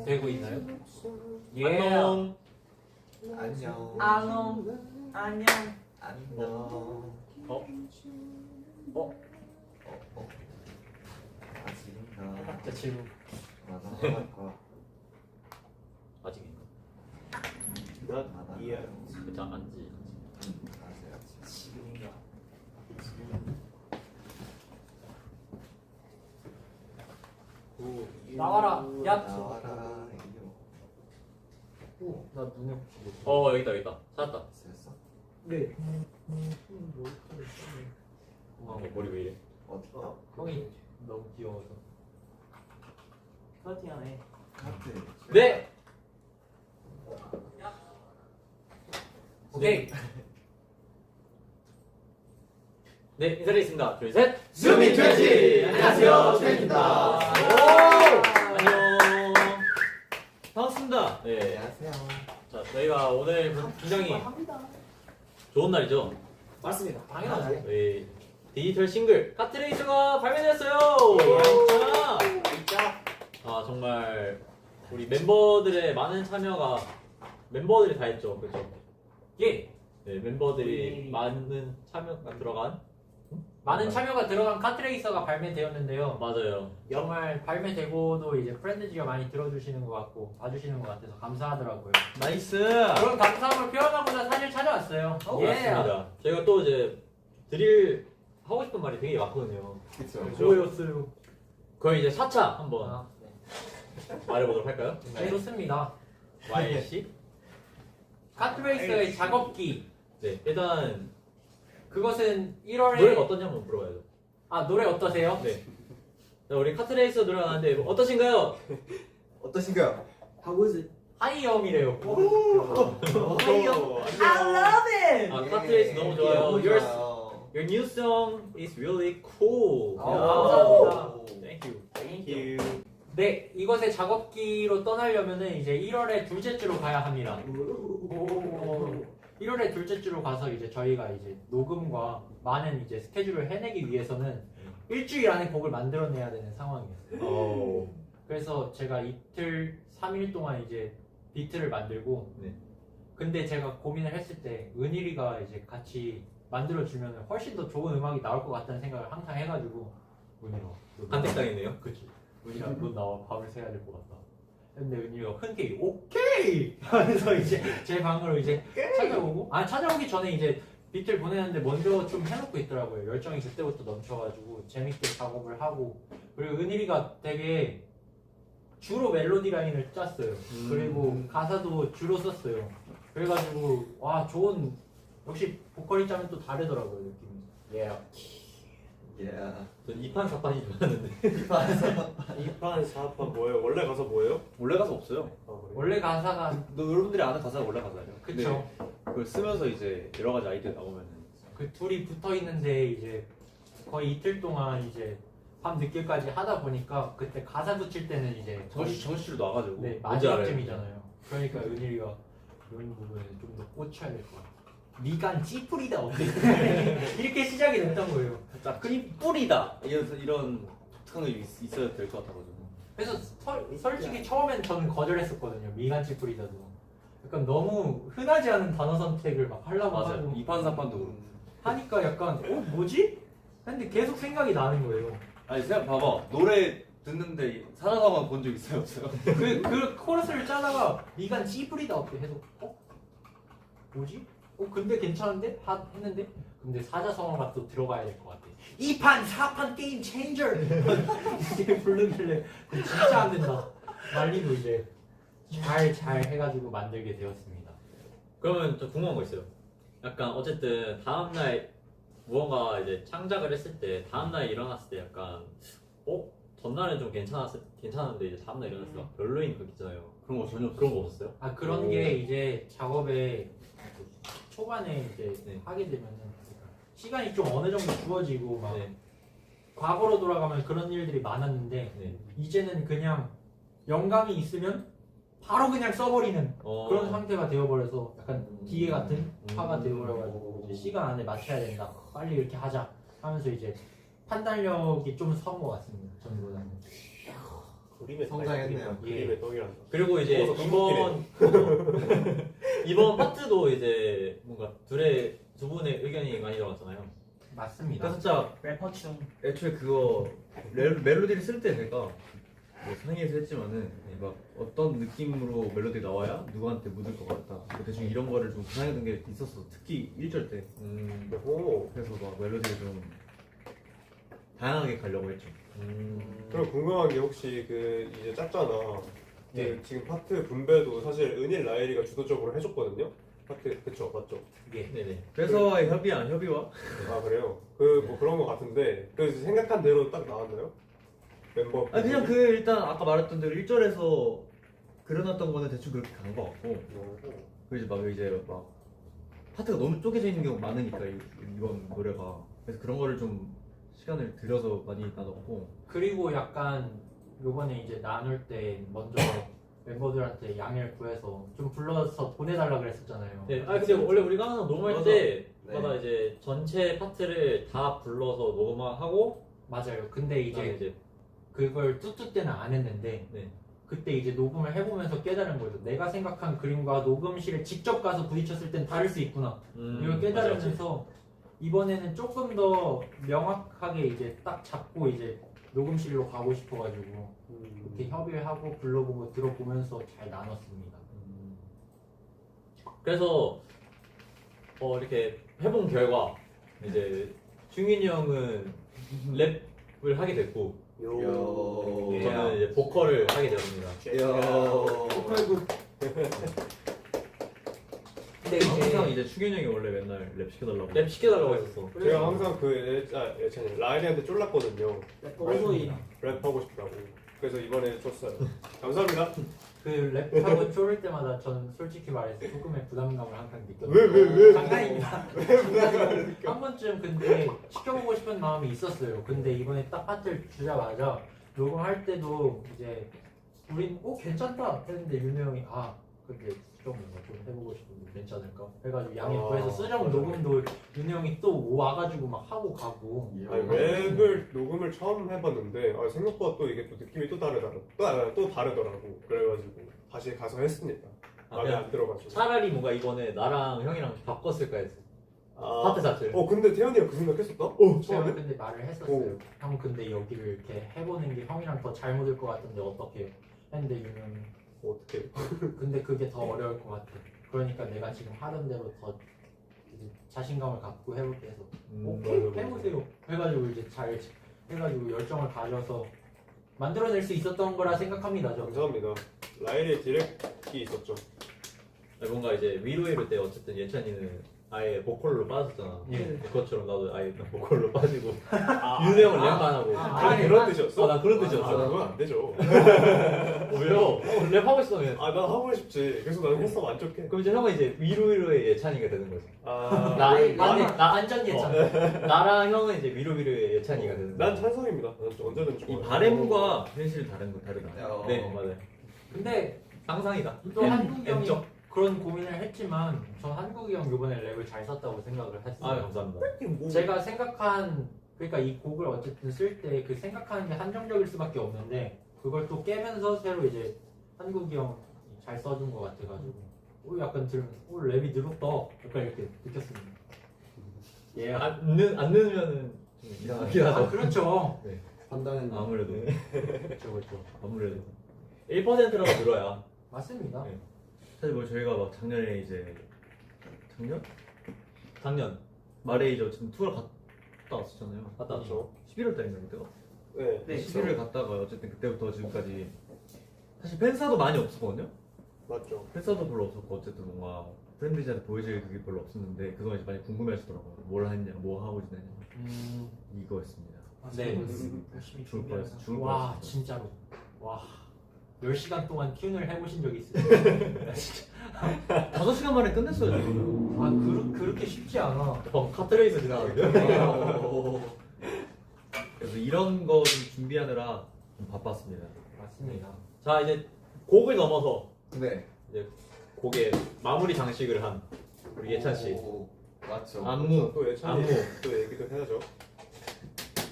되고 있나요? 안녕. 안녕. 안녕. 안녕. 아직인가? 자 질문. 나도 할 거야. 아직인가? 나도 그치 안지. 지금인가? 나와라. 야. 나와라. 이거 나 눈에 붙이고. 여기 있다. 찾았다. 됐어? 네. 머리 왜 이래? 어디가? 형이 너무 귀여워서. 플러팅하네. 카트. 네. 오케이. 네 인사드리겠습니다. 둘 셋. 수민 트렌치! 안녕하세요, 트렌치입니다. 안녕. 반갑습니다. 네. 안녕하세요. 자 저희가 오늘 굉장히 좋은 날이죠. 맞습니다. 당연하지. 저희 디지털 싱글 카트레이스가 발매되었어요. 아 정말 우리 멤버들의 많은 참여가 멤버들이 다 했죠, 그렇죠? 예. 네 멤버들이 많은 참여가 들어간 많은 참여가 들어간 카트레이서가 발매되었는데요. 맞아요. 정말 발매되고도 이제 프렌드즈가 많이 들어주시는 것 같고 봐주시는 것 같아서 감사하더라고요. 나이스. 그런 감사함을 표현하고자 사실 찾아왔어요. 맞습니다. 저희가 또 이제 드릴 하고 싶은 말이 되게 많거든요. 그쵸. 뭐였어요? 그걸 이제 4차 한번 아, 말해보도록 할까요? 네, 좋습니다. YC? 카트레이서의 작업기. 네 일단 그것은 1월에 노래가 어떤지 한번 물어봐야죠. 노래 어떠세요? 네. 자, 우리 카트레이서 노래가 나왔는데 어떠신가요? 어떠신가요? How was it? 하이엄이래요. 하이엄. I love it. 아 카트레이서 너무 좋아요. Your 좋아요. new song is really cool. 감사합니다. Thank you. 네, 이것의 작업기로 떠나려면은 이제 1월의 둘째 주로 가야 합니다. 1월의 둘째 주로 가서 이제 저희가 이제 녹음과 많은 이제 스케줄을 해내기 위해서는 일주일 안에 곡을 만들어내야 되는 상황이었어요. 그래서 제가 이틀, 3일 동안 이제 비트를 만들고, 네. 근데 제가 고민을 했을 때 은일이가 이제 같이 만들어주면 훨씬 더 좋은 음악이 나올 것 같다는 생각을 항상 해가지고, 은일아, 간택당했네요. 그치. 은일아, 너 나와 밥을 새야 될 것 같다. 근데 은일이가 흔쾌히 오케이 하면서 이제 제 방으로 이제 찾아오고, 찾아오기 전에 이제 비트를 보내는데 먼저 좀 해놓고 있더라고요. 열정이 그때부터 넘쳐가지고 재밌게 작업을 하고, 그리고 은일이가 되게 주로 멜로디 라인을 짰어요. 그리고 가사도 주로 썼어요. 그래가지고 와 좋은, 역시 보컬이 짜면 또 다르더라고요 느낌이. 예. 전 2판 4판이 좋았는데. 2판, 4판 뭐예요? 원래 가사 뭐예요? 원래 가사 없어요. 아, 그래요? 원래 가사가 여러분들이 아는 가사가 원래 가사예요. 그쵸. 그걸 쓰면서 이제 여러 가지 아이디어 나오면은 그 둘이 붙어 있는데 이제 거의 이틀 동안 이제 밤 늦게까지 하다 보니까 그때 가사 붙일 때는 이제 거의 정시로 나와가지고 네, 뭔지 알아요. 마지막쯤이잖아요. 그러니까 은일이가 이런 부분에 좀 더 꽂혀야 될 것 같아. 미간 찌푸리다 어때? 이렇게 시작이 됐던 거예요. 딱 뿌리다 이런 독특한 게 있어야 될 것 같아가지고. 그래서 솔직히 처음엔 저는 거절했었거든요. 미간 찌푸리다도. 약간 너무 흔하지 않은 단어 선택을 막 하려고 맞아요. 하고 2판 4판도 그렇고. 하니까 약간 뭐지? 근데 계속 생각이 나는 거예요. 아니 생각 봐봐. 노래 듣는데 사자성어 본 적 있어요 없어요? 그 코러스를 짜다가 미간 찌푸리다 어때? 해서 뭐지? 근데 괜찮은데? 했는데 근데 사자성어가 또 들어가야 될 것 같아. 2판 4판 게임 체인저 이렇게 부르길래 진짜 안 된다. 말리고 이제 잘 해가지고 만들게 되었습니다. 그러면 저 궁금한 거 있어요. 약간 어쨌든 다음날 무언가 이제 창작을 했을 때 다음날 일어났을 때 약간 전날은 좀 괜찮았는데 이제 다음날 일어났을 때 별로인 거 있잖아요. 그런 거 전혀 없어요. 그런 거 없었어요? 그런 게 이제 작업에 초반에 이제 네. 하게 되면은 시간이 좀 어느 정도 주어지고 막 네. 과거로 돌아가면 그런 일들이 많았는데 네. 이제는 그냥 영감이 있으면 바로 그냥 써버리는 그런 상태가 되어버려서 약간 기계 같은 화가 되어버려가지고 이제 시간 안에 맞춰야 된다. 빨리 이렇게 하자 하면서 이제 판단력이 좀 선 것 같습니다. 전보다는. 그림의 성장했네요. 떡이란다. 그림의 떡이란다. 그리고 이제 먹어서 이번 파트도 이제 뭔가 두 분의 의견이 많이 들어갔잖아요. 맞습니다. 그러니까 살짝 래퍼충. 애초에 그거 멜로디를 쓸 때 제가 뭐 상의해서 했지만은 막 어떤 느낌으로 멜로디 나와야 누구한테 묻을 것 같다. 뭐 대충 이런 거를 좀 구상해둔 게 있었어. 특히 1절 때. 오. 그래서 막 멜로디를 좀 다양하게 가려고 했죠. 그럼 궁금한 게 혹시 그 이제 짰잖아. 네. 지금 파트 분배도 사실 은일 라엘이가 주도적으로 해줬거든요. 파트 그쵸 맞죠? 예. 네네. 그래서의 협의와 아 그래요? 그 뭐 그런 거 같은데 그 생각한 대로 딱 나왔나요? 멤버. 아 그냥 그 일단 아까 말했던 대로 1절에서 그려놨던 거는 대충 그렇게 간 것 같고 그리고 이제 막 파트가 너무 쪼개져 있는 경우가 많으니까 이번 노래가 그래서 그런 거를 좀 시간을 들여서 많이 나눴고 그리고 약간 요번에 이제 나눌 때 먼저 멤버들한테 양해를 구해서 좀 불러서 보내달라 그랬었잖아요. 네. 아 근데 원래 우리가 항상 녹음할 맞아. 때마다 이제 전체 파트를 다 불러서 녹음하고 맞아요. 근데 그다음에 이제 그걸 뚜뚜 때는 안 했는데 네. 그때 이제 녹음을 해보면서 깨달은 거죠. 내가 생각한 그림과 녹음실에 직접 가서 부딪혔을 땐 다를 수 있구나. 이걸 깨달으면서 이번에는 조금 더 명확하게 이제 딱 잡고 이제 녹음실로 가고 싶어가지고 이렇게 협의를 하고 불러보고 들어보면서 잘 나눴습니다. 그래서 이렇게 해본 결과 이제 충인이 형은 랩을 하게 됐고 요. 저는 이제 보컬을 하게 되었습니다. 요. 근데 항상 이제 이제 충현이 형이 원래 맨날 랩 시켜달라고 랩 시켜달라고 했었어. 제가 항상 그 예찬이 라엘이한테 쫄랐거든요. 오소이. 랩하고 싶다고. 그래서 이번에 줬어요. 감사합니다. 그 랩하고 쪼를 때마다 전 솔직히 말해서 조금의 부담감을 항상 느꼈어요. 왜? 장난입니다. 한 번쯤 근데 시켜보고 싶은 마음이 있었어요. 근데 이번에 딱 파트를 주자마자 녹음할 때도 이제 우린 괜찮다 했는데 윤우 형이 근데 수정 뭔가 좀 해보고 싶은데 괜찮을까? 해가지고 양해 구해서 수정 녹음도 윤우 형이 또 와가지고 막 하고 가고. 아니, 랩을 녹음을 처음 해봤는데 생각보다 또 이게 또 느낌이 또 다르더라고. 그래가지고 다시 가서 했습니다. 마음에 그냥 안 들어가지고. 차라리 뭔가 이번에 나랑 형이랑 바꿨을까 했어. 파트 자체를. 근데 태현이가 그 생각했었다? 제가 처음에? 근데 말을 했었어요. 형 근데 여기를 이렇게 해보는 게 형이랑 더 잘 묻을 것 같은데 어떻게 해요? 했는데 윤우 형이 어떻게? 근데 그게 더 어려울 것 같아. 그러니까 내가 지금 하던 대로 더 이제 자신감을 갖고 해볼게 해서 오케이 맞아. 해보세요. 해가지고 이제 잘 해가지고 열정을 가져서 만들어낼 수 있었던 거라 생각합니다. 저. 감사합니다. 라엘의 디렉이 있었죠. 뭔가 이제 위로해줄 때 어쨌든 예찬이는 아예 보컬로 빠졌잖아. 예. 그것처럼 나도 아예 그냥 보컬로 빠지고 윤우 형은 랩만 하고. 그런 뜻이었어? 난 그런 뜻이었어. 그건 안 되죠. 왜요? 랩하고 있으면. 난 하고 싶지. 그래서 나는 했으면 안 좋게. 그럼 이제 형은 이제 위로의 예찬이가 되는 거지. 완전 예찬. 나랑 형은 이제 위로의 예찬이가 되는 거야. 난 찬성입니다. 난 언제든 이 좋아요. 바램과 현실이 다르다. 네, 맞아요. 근데 상상이다. 또 한국이 형이 M적. 그런 고민을 했지만 전 한국이 형 이번에 랩을 잘 썼다고 생각을 했어요. 아, 감사합니다. 제가 생각한 그러니까 이 곡을 어쨌든 쓸 때 그 생각하는 게 한정적일 수밖에 없는데 그걸 또 깨면서 새로 이제 한국이 형 잘 써준 것 같아가지고 약간 들으면서 랩이 늘었다 약간 이렇게 느꼈습니다. 예. 안 넣으면은 좀 이상하긴 하죠. 그렇죠. 판단은 아무래도 그렇죠. 아무래도 1%라고 들어야. 맞습니다. 네. 사실 뭐 저희가 막 작년에 이제 작년 말에 이제 지금 투어를 갔다 왔었잖아요. 갔다 왔죠. 11월 달인가 그때가? 네. 네. 11월 갔다가 어쨌든 그때부터 지금까지 사실 팬사도 많이 없었거든요. 맞죠. 팬사도 별로 없었고 어쨌든 뭔가 팬들한테 보여줄 그게 별로 없었는데 그동안 이제 많이 궁금해하시더라고요. 뭘 했냐, 뭐 하고 지냈냐 이거였습니다. 네. 열심히 죽을 뻔했어. 죽을 와 뻔했어. 진짜로. 와 10시간 동안 튠을 해보신 적 있어요? 5시간 만에 끝냈어요 지금. 그렇게 쉽지 않아. 카트레이스 지나가는데. 그래서 이런 거 좀 준비하느라 좀 바빴습니다. 맞습니다. 자 이제 곡을 넘어서 네. 이제 곡의 마무리 장식을 한 우리 예찬 씨. 오, 맞죠. 안무 또 예찬이 안무. 또 얘기도 해야죠.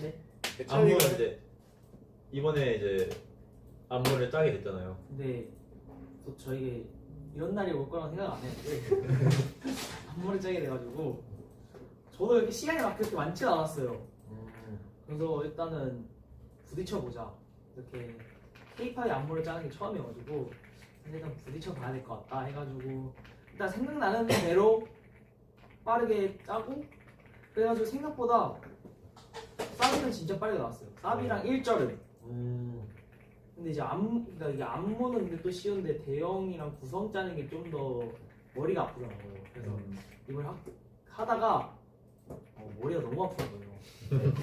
네. 안무가 예찬이가 이제 이번에 이제 안무를 짜게 됐잖아요. 근데 또 저에게 이런 날이 올 거라고 생각 안 했는데 안무를 짜게 돼가지고 저도 이렇게 시간이 막 그렇게 많지 않았어요. 그래서 일단은 부딪혀보자. 이렇게 K-팝의 안무를 짜는 게 처음이어가지고 일단 부딪혀봐야 될 것 같다 해가지고 일단 생각나는 대로 빠르게 짜고 그래가지고 생각보다 사비는 진짜 빠르게 나왔어요. 사비랑 1절은 근데 이제 그러니까 이게 안무는 근데 또 쉬운데 대형이랑 구성 짜는 게 좀 더 머리가 아프더라고요. 그래서 이걸 하다가 머리가 너무 아픈 거예요.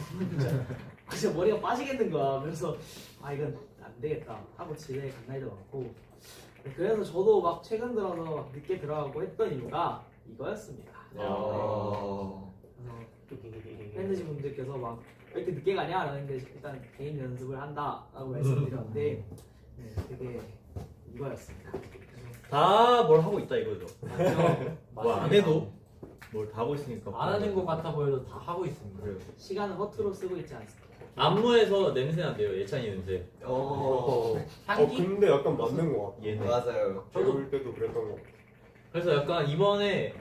진짜 머리가 빠지겠는 거야. 그래서 아 이건 안 되겠다 하고 집에 간 날도 많고 그래서 저도 막 최근 들어서 막 늦게 들어가고 했던 이유가 이거였습니다. 어. 그래서 팬들 분들께서 막 왜 이렇게 늦게 가냐 라는데 일단 개인 연습을 한다라고 말씀드렸는데 네, 되게 이거였습니다. 다 뭘 하고 있다 이거죠. 뭐 안 맞습니다. 해도 뭘 다 하고 있으니까. 안 하는 것 같아 보여도 다 하고 있습니다. 그래요. 시간은 허투루 쓰고 있지 않습니다. 안무에서 냄새 난대요. 예찬이 냄새. 향기? 근데 약간 맞는 것 같아. 얘네. 맞아요. 배울 때도 그랬던 것 같아. 그래서 약간 이번에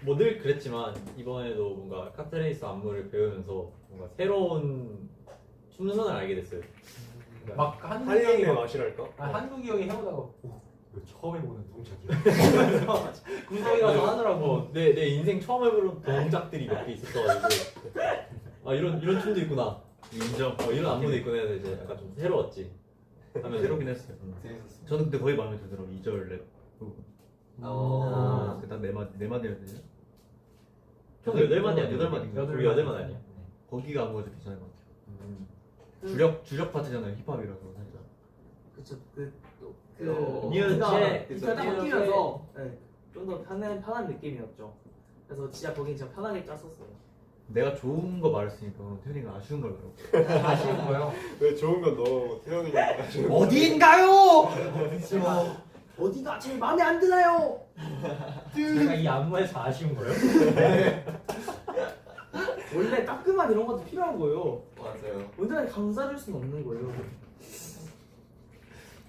뭐 늘 그랬지만 이번에도 뭔가 카트레이스 안무를 배우면서 뭔가 새로운 춤선을 알게 됐어요. 막 한국이 한량의 형이 맛이랄까? 한국이 형이 해보다가 이거 처음 해보는 동작이야. 구성이 가서 하느라고. 내 인생 처음 해보는 동작들이 몇 개 있었어가지고 아 이런 춤도 있구나. 인정. 이런 안무도 있구나 해서 이제 약간 좀 새로웠지. 하면 새로긴 했어요. 재밌었어. 저는 근데 거의 마음에 들더라고 2절 랩. 그다네 마디를 되죠? 여덟 마디 아니야? 8마디인가? 우리 여덟 마디 아니야? 거기가 안무가 좀 괜찮은 것 같아요. 주력 파트잖아요. 힙합이라서 살짝. 그쵸 뉴체. 딱 바뀌면서 좀 더 편한 느낌이었죠. 그래서 진짜 거긴 진짜 편하게 짰었어요. 내가 좋은 거 말했으니까 태현이가 아쉬운 걸 그러고. 아쉬운 거요. 왜 좋은 건 너 태연이가 아쉬운 거. 어디인가요? 어디가 제일 마음에 안 드나요? 제가 이 안무에서 아쉬운 거요? 원래 따끔한 이런 것도 필요한 거예요. 맞아요. 언제나 감싸줄 수는 없는 거예요.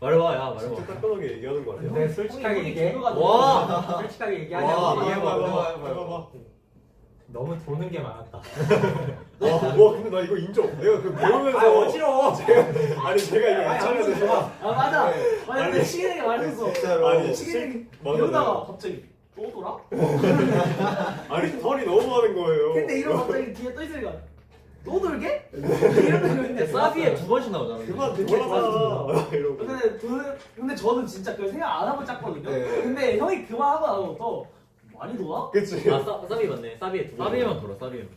말해봐, 야 진짜 말해봐. 따끔하게 얘기하는 거 아니야? 근데 솔직하게 형이 얘기해. 개그가 와! 솔직하게 와, 얘기하냐고. 해봐. 너무 도는 게 많았다. 와 근데 나 이거 인정. 내가 그 배우면서 어지러워. 아니 제가 이거 아니, 예찬이한테 안무 좋아. 아 맞아. 네. 맞아. 근데 시간이 말했어. 진짜로. 아니, 시간이 맞아, 이러다가 맞아. 갑자기 또 돌아? 아니 털이 너무 많은 거예요. 근데 이러고 갑자기 뒤에 또 있으니까 또 돌게? 이러는 거였는데 사비에 2번씩 나오잖아. 그만 근데 돌아가 이러고. 근데 저는 진짜 그걸 생각 안 하고 짰거든요. 네. 근데 형이 그만하고 나서부터 많이 돌아? 그치. 아 사비 맞네. 사비에 두 번. 사비에만 돌아, 사비에만.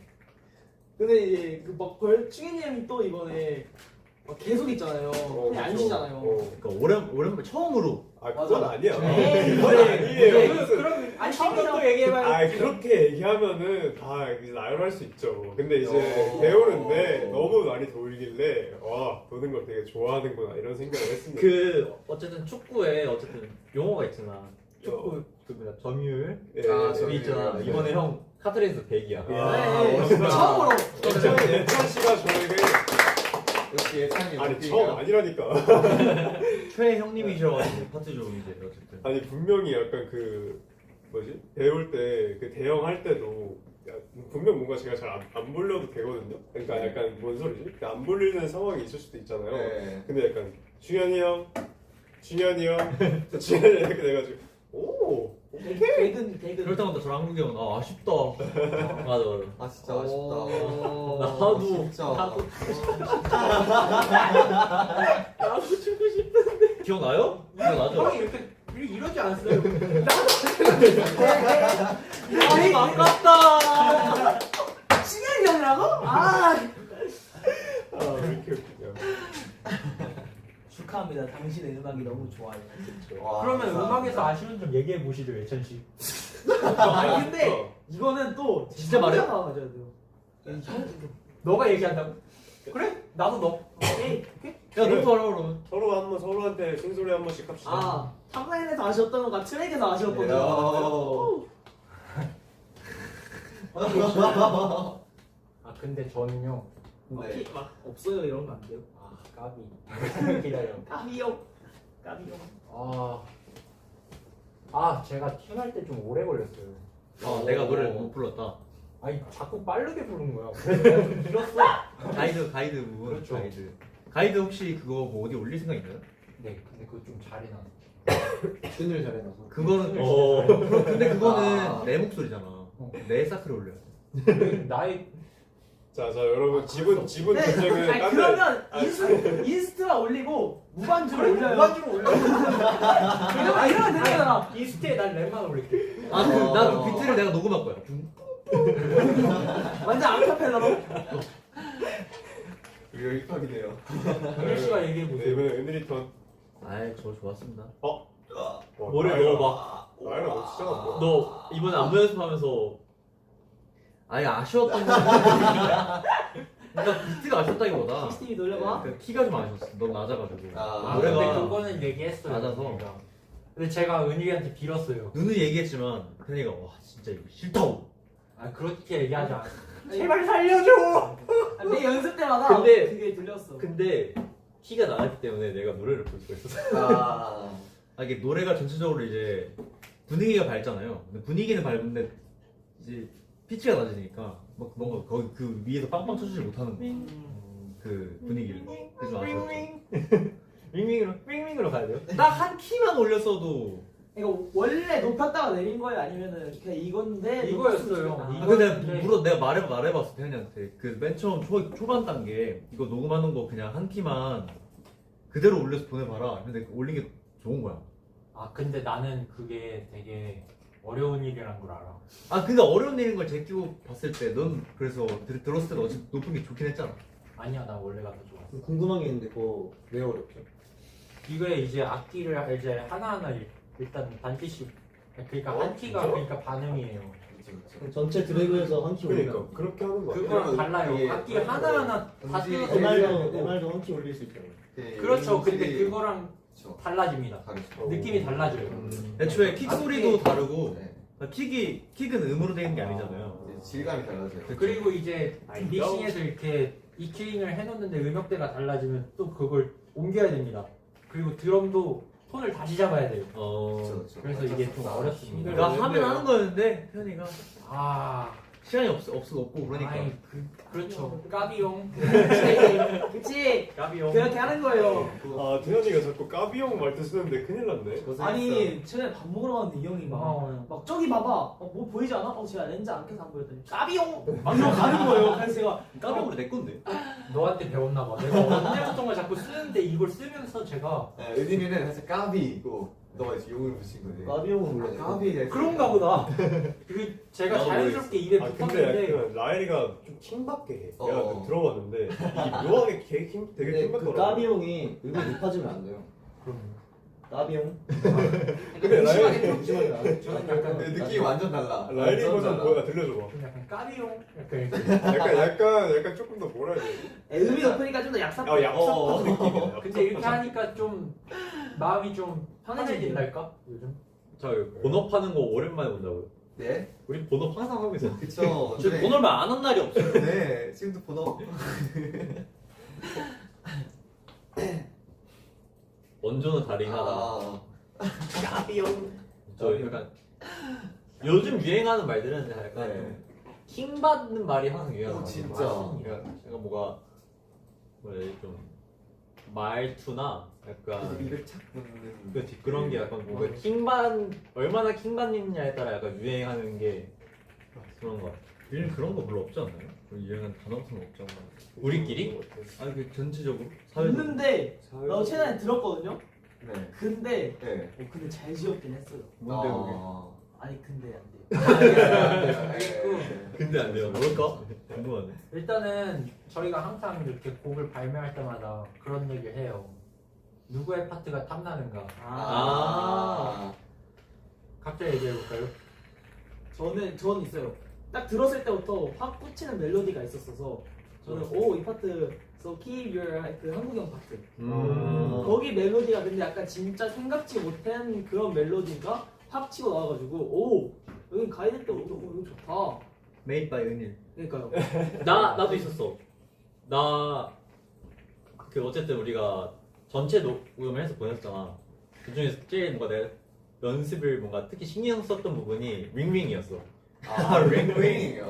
근데 이제 그막 벌충이 형이 또 이번에 막 계속 있잖아요. 형이 안 쉬잖아요. 그러니까 오랜만에 처음으로. 아 그건 맞아. 아니야. 에이, 그건 아니에요. 무슨- 그럼 아니, 처음부터 얘기해봐야. 아 그렇게 얘기하면은 다 이제 나열할 수 있죠. 근데 이제 어. 배우는데 너무 많이 돌길래 와 도는 걸 되게 좋아하는구나 이런 생각을 했습니다. 그 어쨌든 축구에 어쨌든 용어가 있잖아. 축구 그 뭐냐 점유율 예, 아, 그게 점유율. 있잖아. 네. 이번에 형 카트레이스 100이야. 아, 네, 처음으로. 예찬 씨가 저에게 역시 예찬이 아니 웃기니까. 처음 아니라니까. 최 형님이셔가지고 파트 좀 이제 어쨌든. 아니 분명히 약간 그 뭐지 배울 때 그 대형 할 때도 분명 뭔가 제가 잘 안 불려도 되거든요. 그러니까 약간 뭔 소리지? 그러니까 안 불리는 상황이 있을 수도 있잖아요. 네. 근데 약간 준현이 형, 준현이 형, 준현이 이렇게 돼가지고 오 대근. 그럴 때마다 저랑 한국이 형은 아 아쉽다. 맞아 맞아. 아 진짜 아쉽다. 나도 진짜. 나도 죽고 싶다. 기억나요? 기억나죠? 형이 이렇게 이러지 않았어요? 아니 아깝다. 신현이 형이라고? 아. 왜 이렇게 웃기냐. 축하합니다. 당신의 음악이 너무 좋아요. 와, 그러면 감사합니다. 음악에서 아쉬운 점 얘기해 보시죠, 예찬 씨. 아니 근데 이거는 또 진짜 말해요? 상대가 가져야 돼요. 형 너가 얘기한다고? 그래? 나도 너. 오케이. 야 너부터 하라 그러면. 서로 한번 서로한테 쓴소리 한 번씩 합시다. 아 탑라인에서 아쉬웠던 거가 트랙에서 아쉬웠거든요. 아 근데 저는요. 막, 네. 막 없어요 이런 거 안 돼요. 까비. 기다려. 까비용. 제가 튀어날 때 좀 오래 걸렸어요. 내가 노래를 못 불렀다. 아니 자꾸 빠르게 부르는 거야. 그래서 밀었어. 가이드 부분. 그렇죠. 가이드 혹시 그거 뭐 어디 올릴 생각 있나요? 네, 근데 그거 좀 잘해놔. 끈을 잘 해놔서. 그거는 근데 그거는 내 목소리잖아. 내 사크를 올려. 나의 자 여러분 지분 분쟁은 아니, 딴 그러면 인스트만 올리고 무반주로 올려요. 무반주로 올려. 이러면 되잖아. 이스트에 난 랩만 올릴게. 나그 비트를 내가 녹음할 거야. 완전 아카펠라로. 우리 힙합이네요. 은일 씨가 얘기해 네, 보세요. 이번에 은일이 턴. 저 좋았습니다. 뭐를 넣어봐. 나이라 너 진짜 뭐. 너 이번에 안무 연습하면서 아쉬웠던 거. 그러니까 비트가 아쉬웠다기보다 스티비 놀려봐. 그 키가 좀 아쉬웠어. 너무 낮아가지고. 근데 노래가 그거는 얘기했어요. 낮아서. 그러니까. 근데 제가 은일이한테 빌었어요. 누누이 얘기했지만 현이가 와 진짜 이거 싫다고. 그렇게 얘기하지 않아. 제발 살려줘. 내 연습 때마다 근데- 그게 들렸어. 근데 키가 낮았기 때문에 내가 노래를 부를 수가 있었어. 이게 노래가 전체적으로 이제 분위기가 밝잖아요. 근데 분위기는 밝은데 이제 피치가 낮으니까 막 뭔가 거기 그 위에서 빵빵 쳐주지 못하는 그 분위기를. 그래서 아쉬웠죠. 윙윙으로 가야 돼요? 딱 한 키만 올렸어도. 이거 원래 높였다가 내린 거예요? 아니면은 그냥 이건데 이거였어요. 아, 근데 내가 말해봤어 태현이한테. 그 맨 처음 초반 단계 이거 녹음하는 거 그냥 한 키만 그대로 올려서 보내봐라. 근데 올린 게 좋은 거야. 근데 나는 그게 되게 어려운 일이란 걸 알아. 근데 어려운 일인 걸 제끼고 봤을 때 넌 그래서 들었을 때도 어차피 높은 게 좋긴 했잖아. 아니야, 나 원래가 더 좋았어. 궁금한 게 있는데 그거 왜 어렵죠? 이거에 이제 악기를 이제 하나하나 일단 반키씩. 그러니까 한 키가 진짜? 그러니까 반음이에요. 전체 드래그에서 한 키 올리면 그러니까 그렇게 하는 거야. 그거랑 달라요. 이게 악기 하나하나 다 음질이 띄워서 올려야 MR도 한 키 올릴 수 있잖아요. 그렇죠. 근데 그거랑 그렇죠. 달라집니다. 다르죠. 느낌이 달라져요. 애초에 킥 소리도 다르고 네. 킥은 음으로 되는 게 아니잖아요. 이제 질감이 달라져요. 그리고 이제 믹싱해서 이렇게 이클링을 해놓는데 음역대가 달라지면 또 그걸 옮겨야 됩니다. 그리고 드럼도 톤을 다시 잡아야 돼요. 그렇죠. 그래서 이게 좀 어렵습니다. 그러니까 하면 하는 거였는데 태현이가 시간이 없고 그러니까. 그렇죠. 까비용. 그치? 까비용. 그렇게 하는 거예요. 태현이가 자꾸 까비형 말투 쓰는데 큰일 났네. 아니 전에 밥 먹으러 갔는데 이 형이 막 저기 봐봐 뭐 보이지 않아? 제가 렌즈 안 켜서 안 보였더니 까비용! 막 이러고 가는 거예요. 그래서 제가 까먹으로 내 건데. 너한테 배웠나 봐. 내가 언제부턴가 자꾸 쓰는데 이걸 쓰면서 제가 은인이는 사실 까비고 너가 이제 용을 붙인 거지. 까비용은 몰라. 까비. 그런가 보다. 그 제가 나도 자연스럽게 입에 근데 붙었는데 약간 라엘이가 좀 킹받게 해. 내가 어. 들어봤는데 이게 묘하게 되게 근데 킹받더라고. 그 까비용이 음이 높아지면 안 돼요. 그럼 까비용. 근데 라엘 조심하게 안 해. 저는 약간 느낌이 완전 달라. 라엘이 완전 버전 달라. 뭐야 들려줘봐. 좀 약간 까비용 약간 이렇게. 약간 조금 더 뭐라 해야 되지? 음이 높으니까 좀 더 얍삽 얍삽한 느낌이야. 근데 이렇게 하니까 좀 마음이 좀 편해진달까 요즘? 저 본업하는 거 오랜만에 본다고요. 네. 우리 본업 항상 하고 있어요. 그쵸. 저 본업을 안 한 날이 없어요. 네. 지금도 번호. 원조는 다르긴 하다. 까비용. 저 약간 요즘 유행하는 말들은 약간 네. 킹 받는 말이 항상 유행하는 오, 거 진짜. 약간 뭐가 좀 말투나 약간 입을 착 붙는. 그렇지 그런 게 약간 뭔가 킹받 얼마나 킹받느냐에 따라 약간 유행하는 게 그런 거 같아. 요즘 그런 거 별로 없지 않나요? 유행한 단어 같은 거 없잖아. 우리끼리? 아니 그 전체적으로 사회적으로. 있는데 나 최근에 들었거든요? 네. 근데 네. 근데 잘 지었긴 했어요. 뭔데 그게? 아니 근데 안 돼요. 네. 근데 안 돼요. 뭘까? 궁금하네. 일단은 저희가 항상 이렇게 곡을 발매할 때마다 그런 얘기를 해요. 누구의 파트가 탐나는가? 각자 얘기해볼까요? 저는 있어요. 딱 들었을 때부터 확 꽂히는 멜로디가 있었어서 저는 이 파트 So keep your 그 한국형 파트 거기 멜로디가 근데 약간 진짜 생각지 못한 그런 멜로디가 확 치고 나와가지고 여기 가이드 때부터 이거 좋다. Made by 은일. 그러니까요. 나도 있었어. 나 그 어쨌든 우리가 전체 녹음을 해서 보냈잖아. 그 중에서 제일 뭔가 내가 연습을 뭔가 특히 신경 썼던 부분이 윙윙이었어. 아, 링링. 링링.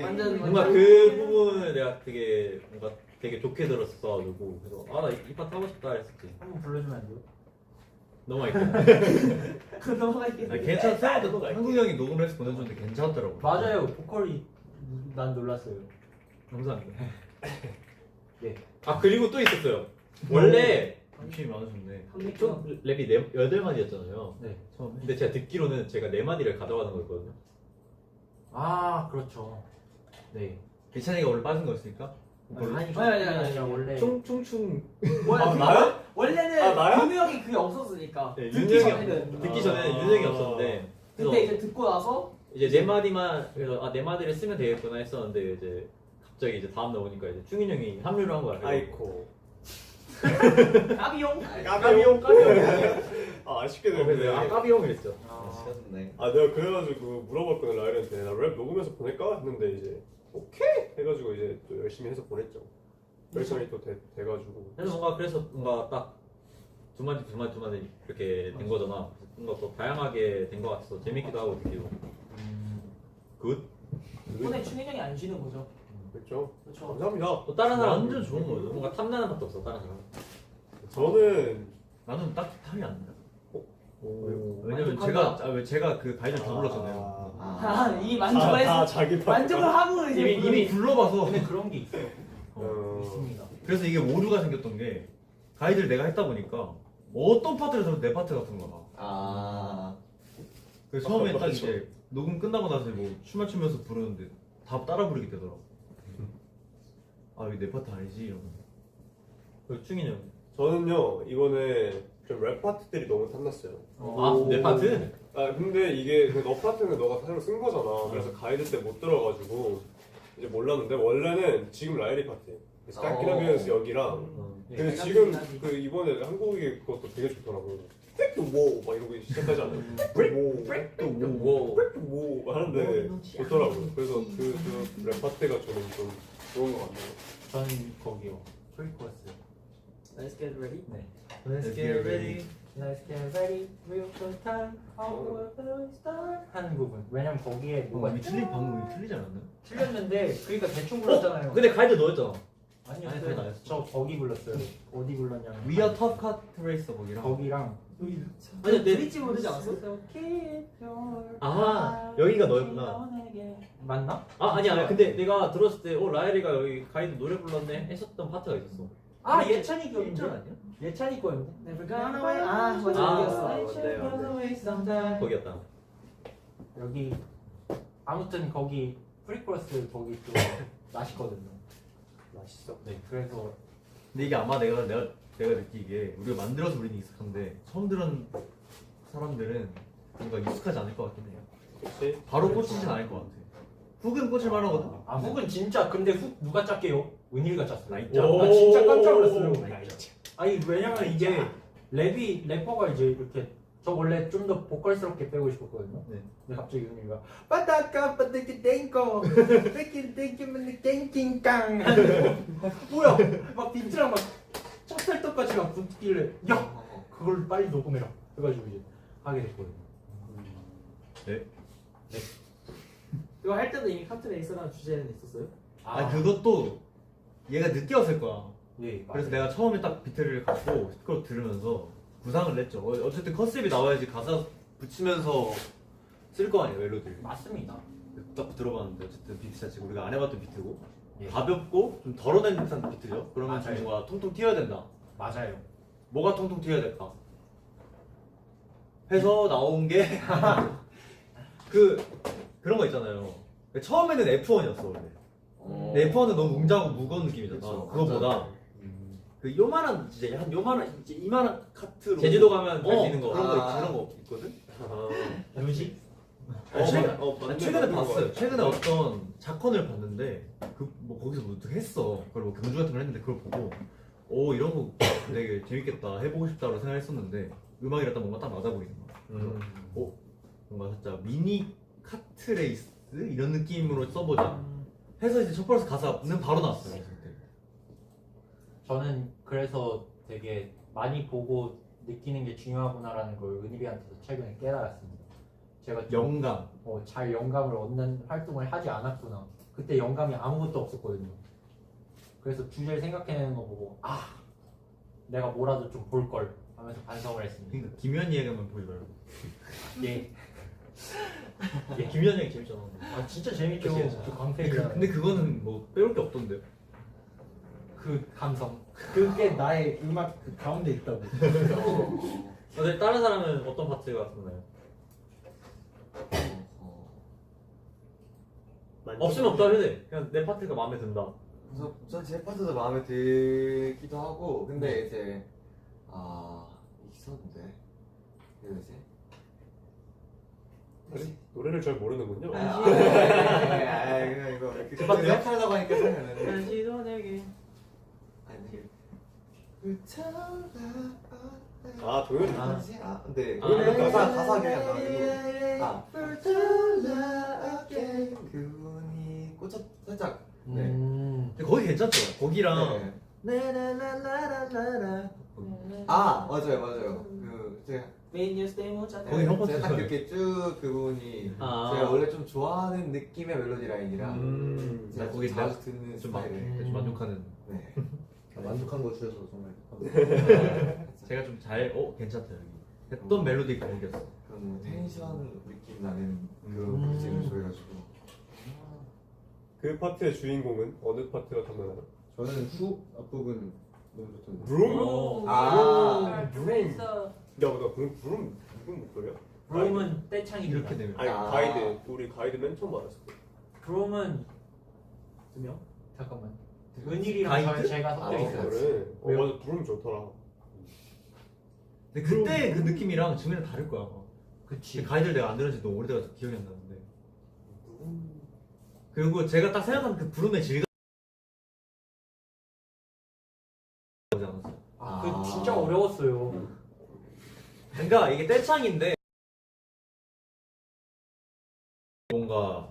완전 뭔가 그 부분을 내가 되게 뭔가 되게 좋게 들었어가지고 그래서 아 나 이 파트 하고 싶다 했었지. 한번 불러주면 안 돼요? 너무 맛있게. 넘어갈게. 괜찮아. 생각보다 한국이 형이 녹음을 해서 보내줬는데 괜찮더라고. 맞아요. 보컬이 난 놀랐어요. 감사합니다. 네. 아 그리고 또 있었어요. 원래 욕심이 많으셨네. 좀 랩이 8마디였잖아요. 네. 처음에. 근데 제가 듣기로는 제가 4마디를 가져가는 거였거든요. 아 그렇죠. 네. 예찬이가 원래 빠진 거였으니까? 아니, 원래 충충충. 원래 나야? 원래는 아, 나야? 윤우 형이 그게 없었으니까. 네, 듣기 윤우 형이 전에는. 듣기 전에는 윤영이 없었는데 근데 이제 듣고 나서 이제 4마디만 그래서 아 4마디를 쓰면 되겠구나 했었는데 이제 갑자기 이제 다음 날 오니까 이제 충인 형이 합류를 한 거야. 그래서 아이코. 까비용. 까비용. 아 아쉽게 그래서 됐네. 내가 아 까비 형 그랬죠. 시켰네. 아 내가 그래가지고 물어봤거든 라이언한테 나 랩 녹음해서 보낼까? 했는데 이제 오케이 해가지고 이제 또 열심히 해서 보냈죠. 열심히 또 돼가지고. 그래서 뭔가 딱 두 마디 이렇게 된 거잖아. 뭔가 또 다양하게 된 거 같아서 재밌기도 하고 듣기도. 굿. 이번에 충인 형이 안 쉬는 거죠. 그렇죠. 그렇죠. 감사합니다. 또 다른 사람 완전 좋은 거죠. 뭔가 탐나는 것도 없어 다른 사람. 저는 나는 딱히 탐이 안 나. 왜냐면 만족한다. 제가 그 가이드를 다 불렀잖아요. 이 만족을 다 해서 자기 만족을 하고 이제 이미 불러봐서. 근데 그런 게 있어요. 어. 있습니다. 그래서 이게 오류가 생겼던 게 가이드를 내가 했다 보니까 어떤 파트를 들어도 내 파트 같은 거야. 아. 그래서 처음에 딱 맞죠. 이제 녹음 끝나고 나서 뭐 춤만 추면서 부르는데 다 따라 부르게 되더라고. 아 이게 내 파트 아니지 이러면. 그 충인 형. 저는요 이번에 좀 랩 파트들이 너무 탐났어요. 아내 파트? 아 근데 이게 너 파트는 너가 새로 쓴 거잖아. 그래서 가이드 때 못 들어가지고 이제 몰랐는데 원래는 지금 라이리 파트. 스타키라비언스 여기랑. 근데 지금 그 이번에 한국이 그것도 되게 좋더라고. 백도워 막 이러고 시작하지 않아요? 백도워 백도워 하는데 좋더라고요. 그래서 그랩 파트가 저는 좀 좋은 것 같네요. 저는 거기요. 프리코스. Let's get ready. 네. Let's get ready. Let's get ready. Real good time. Our very start. 하는 부분. 왜냐면 거기에 뭐가 이미 방금 틀리지 않았나? 틀렸는데 그러니까 대충 불렀잖아요. 근데 가이드 너였잖아. 아니요. 아니, 그건 아니었어. 저 거기 불렀어요. 어디 불렀냐면 We are tough cut racer 거기랑. 거기랑 아니 내 브릿지 모르지 않았어? 아 여기가 너였구나. 맞나? 아 아니야 근데 내가 들었을 때 라이리가 여기 가이드 노래 불렀네 했었던 파트가 있었어. 아 예찬이 일절 거였는데? 아니야? 예찬이 거였는데? Never gonna away. 아 맞아 아, 여기였어. 거기였다. 여기 아무튼 거기 프리코스 거기 또 맛있거든요. 맛있어. 네 그래서 근데 이게 아마 내가 느끼기에 우리가 만들어서 우리는 익숙한데 처음 들은 사람들은 뭔가 익숙하지 않을 것 같긴 해요. 그렇지. 바로 꽂히진 않을 것 같아. 훅은 꽂힐만 하거든. 아 훅은 진짜 근데 훅 누가 짰게요? 은희가 짰어요. 나 있죠. 나 진짜 깜짝 놀랐어요. 나 있죠. 아니 왜냐면 이게 래퍼가 이제 이렇게 저 원래 좀 더 보컬스럽게 빼고 싶었거든요. 네. 근데 갑자기 은희가 빠따까 빠따기 땡꺼 뺏긴 땡기면 땡킹깡 뭐야 막 비트랑 막 찹쌀떡까지 막 붙길래 야 그걸 빨리 녹음해라 해가지고 이제 하게 됐거든요. 이거 할 때도 이미 카트 레이서라는 주제는 있었어요? 아 그것도 얘가 늦게 왔을 거야. 네, 그래서 맞아요. 내가 처음에 딱 비트를 갖고 스크롤 들으면서 구상을 냈죠. 어쨌든 컨셉이 나와야지 가사 붙이면서 쓸 거 아니에요 멜로디를. 맞습니다. 딱 들어봤는데 어쨌든 비트 자체가 우리가 안 해봤던 비트고 예. 가볍고 좀 덜어낸 듯한 비트죠. 그러면 좀 맞아요. 뭔가 통통 튀어야 된다. 맞아요. 뭐가 통통 튀어야 될까? 해서 나온 게 그런 거 있잖아요. 처음에는 F1이었어 원래. 근데 F1은 너무 웅장하고 무거운 느낌이잖아. 그쵸, 그거보다 그 요만한 진짜 한 요만한 이제 이만한 카트로 제주도 가면 탈 수 있는 거. 그런 거 있거든. 뮤직? 최근에 봤어요. 최근에 어떤 작권을 봤는데 뭐 거기서 뭐 했어. 그걸 뭐 경주 같은 걸 했는데 그걸 보고 오 이런 거 되게 재밌겠다 해보고 싶다고 생각했었는데 음악이랑 딱 뭔가 딱 맞아 보이는 거야. 뭔가 살짝 미니 카트레이스 이런 느낌으로 써보자 해서 이제 첫 번째 가사는 바로 나왔어요. 그때. 저는 그래서 되게 많이 보고 느끼는 게 중요하구나라는 걸 은일이한테서 최근에 깨달았습니다. 제가 좀 영감. 잘 영감을 얻는 활동을 하지 않았구나. 그때 영감이 아무것도 없었거든요. 그래서 주제를 생각해내는 거 보고 내가 뭐라도 좀 볼 걸 하면서 반성을 했습니다. 그러니까 김현이 얘기만 보지 말고. 예. 김현이 형 재밌잖아. 아 진짜 재밌죠. 그치, 그 광택이랑 근데 그거는 뭐 빼올 게 없던데요. 그 감성. 그게 나의 음악 그 가운데 있다고. 근데 다른 사람은 어떤 파트가 생각나요? 없으면 없다 해야 돼. 그냥 내 파트가 마음에 든다. 그래서 전제 파트도 마음에 들기도 하고 근데 네. 이제 있었는데 뭐지? 노래를 잘 모르는군요. 그냥 이거 제 그 파트요? 생각하려고 하니까 생각나네. 다시도 내게. 아니 아 도현이. 네. 아. 가사 기억이 안 나가지고. 그분이 꽂혔 살짝. 네. 근데 거기 괜찮죠. 거기랑 네. 라라라라라라. 맞아요. 제가 메인 뉴스 때문에 거기 형 파트 제가 딱 좋아요. 이렇게 쭉 그분이 제가 원래 좀 좋아하는 느낌의 멜로디 라인이라 제가 거기 좀 내가 자주 듣는 좀 스타일을. 좀 만족하는. 네. 만족한 거 주셔서 정말 제가 좀 잘 괜찮다 여기. 했던 멜로디가 거기였어. 그런 뭐 텐션 느낌 나는 그런 음. 뮤직을 좋아해가지고. 그 파트의 주인공은 어느 파트가 탐나나요? 저는 훅 앞부분 너무 좋던데. 브룸? 브레이서. 나 브룸 이건 목소리야? 브롬은 떼창입니다. 이렇게 되면. 아니 아. 가이드 우리 가이드 맨 처음 알았어. 브롬은 두 명? 잠깐만. 은일이랑 가이드? 제가 섞여 있어요. 그래. 왜요? 맞아 브룸 좋더라. 근데 그때 그 느낌이랑 지금이랑 다를 거야. 그치. 가이드를 내가 안 들은 지 너무 오래돼서 기억이 안 나는데. 그리고 제가 딱 생각하는 그 부름의 질감 나지 않았어요. 그 진짜 어려웠어요. 그러니까 이게 떼창인데 뭔가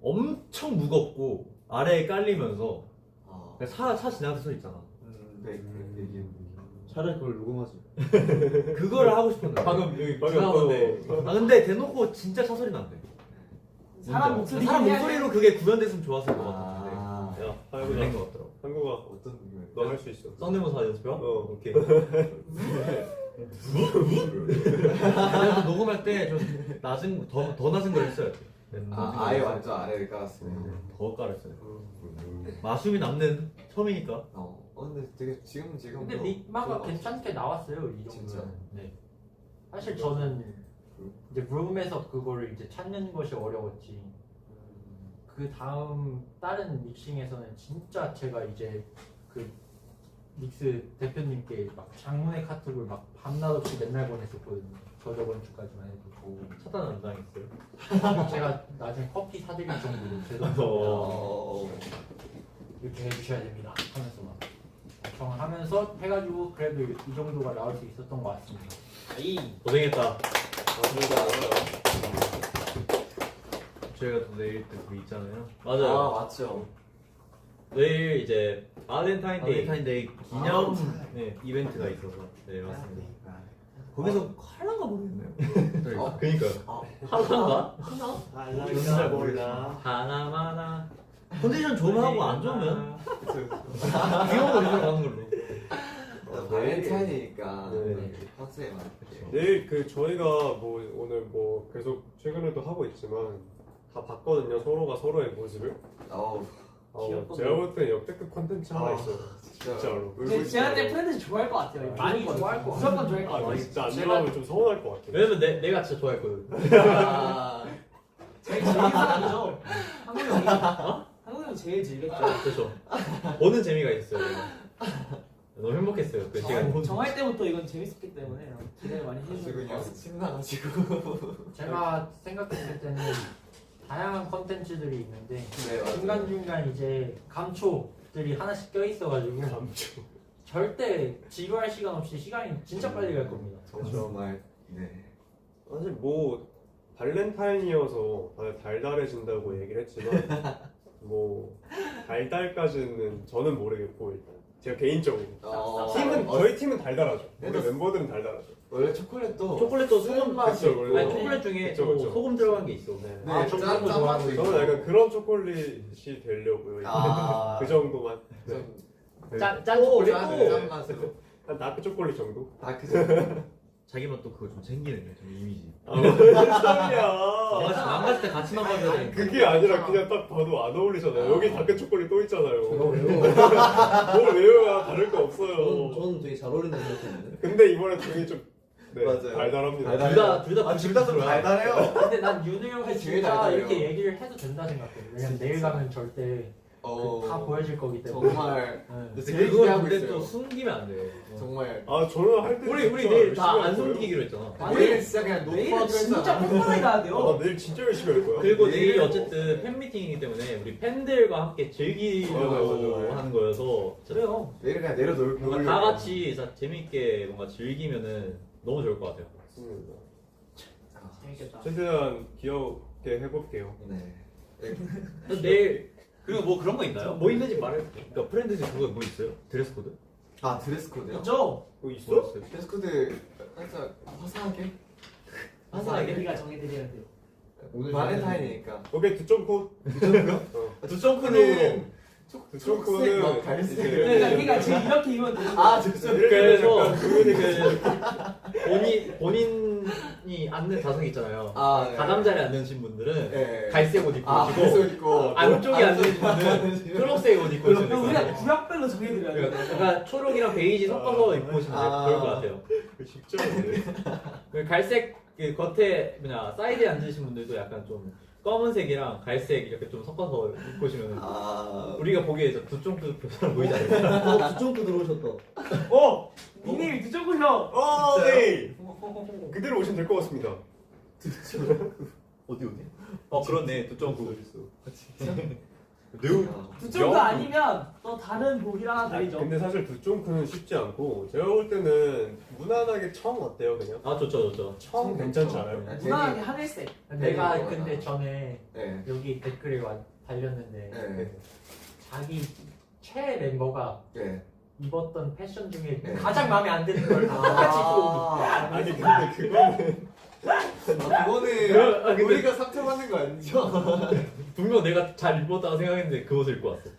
엄청 무겁고 아래에 깔리면서 차 지나가는 소리 있잖아. 네. 차라리 그걸 녹음하지. 그거를 하고 싶었는데. 방금 여기 지나가는데. 근데 대놓고 진짜 차 소리 난대. 사람 목소리 사람 목소리로 그게 구현됐으면 좋았을 것 아. 같은데. 야 안 된 하영아 것 같더라고. 한국아 어떤 느낌이에요? 너 할 수 있어. 성대모사 연습해요? 오케이. 그래서 녹음할 때 좀 낮은 더 낮은 걸 했어야 돼. 아예 완전 아래를 깔았어요. 더 깔았어요. 마춤이 남는 처음이니까. 근데 되게 지금 근데 닉마가 괜찮게 나왔어요 이 정도. 진짜? 네. 사실 저는 이제 룸에서 그거를 이제 찾는 것이 어려웠지. 그 다음 다른 믹싱에서는 진짜 제가 이제 그 믹스 대표님께 막 장문의 카톡을 막 밤낮 없이 맨날 보냈었거든요. 저번 주까지만 해도. 차단 안 당했어요? 제가 나중에 커피 사드릴 정도로 죄송합니다. 이렇게 해주셔야 됩니다 하면서 막 경하면서 해가지고 그래도 이 정도가 나올 수 있었던 것 같습니다. 고생했다. 저희가 또 내일 또 그 있잖아요. 맞아요. 맞죠. 내일 이제 발렌타인데이 발렌타인데이 기념 이벤트가 있어서 네 맞습니다. 거기서 할란가 모르겠네요. 그니까요. 하나가? 잘 몰라. 하나마나. 컨디션 좋으면 하고 안 좋으면 귀여운 거 입으러 가는 걸로. 발렌타인이니까 네. 파스에 맞. 내일 그 저희가 뭐 오늘 뭐 계속 최근에도 하고 있지만 다 봤거든요. 서로가 서로의 모습을. 제가 볼 때 역대급 컨텐츠 하나 있어요. 진짜로. 제가 때 팬들 좋아할 것 같아요. 많이 좋아할 것 무조건 좋아할 것 아, 같아요. 진짜 안 좋아하면 좀 서운할 것 같아. 왜냐면 내가 진짜 좋아했거든. 제일 즐긴 사람이죠. 한국 형이. 한국 형이 제일 즐겼죠. 그렇죠. 보는 재미가 있었어요. 내가. 너무 행복했어요. 그 시간. 정할 때부터 이건 재밌었기 때문에 기대를 많이 해주는 것 같아요. 신나가지고. 제가 생각했을 때는 다양한 컨텐츠들이 있는데 네, 맞아요. 중간중간 이제 감초들이 하나씩 껴있어가지고 절대 지루할 시간 없이 시간이 진짜 빨리 갈 겁니다. 정말 네. 사실 뭐 발렌타인이어서 다들 달달해진다고 얘기를 했지만 뭐 달달까지는 저는 모르겠고 일단 제가 개인적으로. 팀은 저희 팀은 달달하죠. 우리 그래도- 멤버들은 달달하죠. 원래 초콜릿도 초콜릿도 쓴 소금 맛이 그쵸, 원래. 아니 초콜릿 중에 그쵸, 그쵸. 소금 들어간 게 있어. 네, 아, 좀 그런 거 짠 맛도 좋아하고 있고. 저는 약간 그런 초콜릿이 되려고요. 아. 그 정도만. 좀 짠 짠 초콜릿. 맛으로. 한 다크 초콜릿 정도? 아 그죠. 자기만 또 그거 좀 챙기는 거야, 좀 이미지. 아, 무슨 소리야. 망갔을 때 같이만 가면 그게 아니라 그냥 딱 봐도 안 어울리잖아요. 여기 다크 초콜릿 또 있잖아요. 그거 왜요? 뭘 외워야 다를 거 없어요. 저는 되게 잘 어울린다고 생각했는데. 근데 이번에 되게 좀 네, 맞아요. 달달합니다. 달달해요. 둘다 아, 둘 다 좀 달달해요. 근데 난 윤우 형이 제일 진짜 달달해요. 이렇게 얘기를 해도 된다 생각해. 왜냐면 내일 가면 절대 다 보여질 거기 때문에. 정말 네. 근데 제일 그건 기대하고 근데 있어요. 또 숨기면 안 돼. 정말 아 저는 할 때 우리 내일 다 안 숨기기로 했잖아. 아니, 내일 진짜 그냥 내일은 녹화하기로 진짜 했잖아. 팬분이 가야 돼요. 아, 내일 진짜 열심히 할 거야. 그리고 내일 내일이 뭐- 어쨌든 팬 미팅이기 때문에 우리 팬들과 함께 즐기려고 맞아요. 하는 거여서 진짜 그래요. 내일 그냥 내려놓을 뭔가 다 같이 진짜 재밌게 뭔가 즐기면은 너무 좋을 것 같아요. 맞습니다. 재밌겠다. 최대한 귀엽게 해볼게요. 네. 그래서 내일 그리고 뭐 그런 거 있나요? 뭐 있는지 말해. 그러니까 프렌드즈 그거 뭐 있어요? 드레스 코드? 아 드레스 코드요? 있죠? 뭐 있어? 뭐였어요? 드레스 코드 살짝 화사하게? 화사하게 우리가 정해드려야 돼요. 오늘 발렌타인이니까. 오케이 두점코. 두점크는 두점코는 막 갈색. 그러니까 지금 이렇게 입으면 되는 거야. 아 두점. 그래서 그 본인이 앉는 좌석 있잖아요. 아 네. 가장자리에 앉으신 분들은 네. 갈색 옷 입고 아 오시고 갈색 입고 안쪽에 앉으신 분은 초록색 옷 입고 오시면 그럼 돼요. 우리가 구역별로 정해드려야 돼요. 그러니까 초록이랑 베이지 섞어서 입고 오시면 아. 좋을 것 같아요. 직전인데. 그 갈색 그 겉에 사이드에 앉으신 분들도 약간 좀 검은색이랑 갈색 이렇게 좀 섞어서 입고 오시면 아 우리가 보기에 두쫑크 표처럼 보이지 않을까? 두점프 들어오셨다. 어! 닉네임이 두정구형! 네. 그대로 오시면 될 것 같습니다. 어디? 그렇네 두쫑크. 두정구 아니면 또 다른 곡이랑 하나 아니, 드리죠. 근데 사실 두쫑크는 쉽지 않고 제가 볼 때는 무난하게 청 어때요 그냥? 아 좋죠. 청 괜찮지 않아요? 무난하게 하늘색. 내가 네. 근데 전에 네. 여기 댓글에 달렸는데 네. 자기 최애 멤버가 네. 입었던 패션 중에 네. 가장 마음에 안 드는 걸 똑같이 입고 아니 근데 그거는 그거는 우리가 상처받는 거 아니죠? 분명 내가 잘 입었다고 생각했는데 그 옷을 입고 왔어.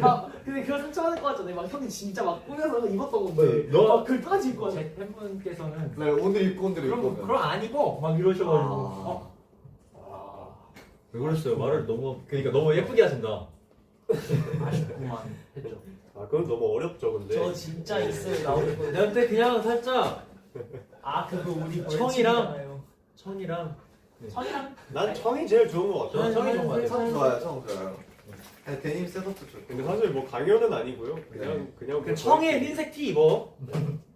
아, 근데 그거 상처받을 것 같잖아요. 막 형이 진짜 막 꾸며서 입었던 건데. 너- 막 그걸 똑같이 입고 왔어. 제 팬분께서는 네, 오늘 입고 온 대로 입고 그럼 오면. 그럼 안 입어 막 이러셔가지고 왜 그랬어요? 말을 너무 그러니까 너무 예쁘게 하신다. 아쉽구만 했죠. 아 그건 너무 어렵죠 근데. 저 진짜 있어요. 나오는 거. 근데 그냥 살짝 아, 그거 우리 청이랑 천이랑 청이랑 난 청이 제일 좋은 것 같아. 청이 좋은 것 같아요. 청 좋아요, 청 좋아요. 아니, 데님 셋업도 좋고. 근데 사실 뭐 강연은 아니고요. 그냥 뭐 청에 흰색 티 입어.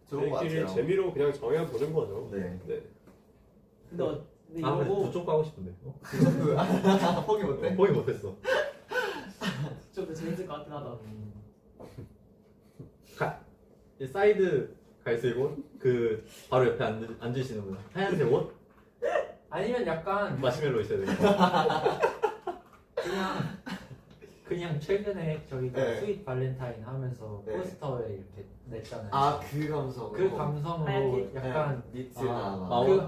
좋은 것 저희끼리 같아요. 재미로 그냥 정해 보는 거죠. 네. 네. 근데 아 근데 이러고 두쫑크 하고 싶은데. 포기 못해? 포기 못했어. 좀 재밌을 것 같긴 하다. 이 사이드 갈색 옷, 그 바로 옆에 앉으시는 분 하얀색 옷, 아니면 약간 마시멜로 있어야 되고. 그냥 최근에 저희가 네. 스윗 발렌타인 하면서 네. 포스터에 이렇게 냈잖아요. 아, 그 감성. 그 감성으로 하얗게? 약간 니트나. 아, 그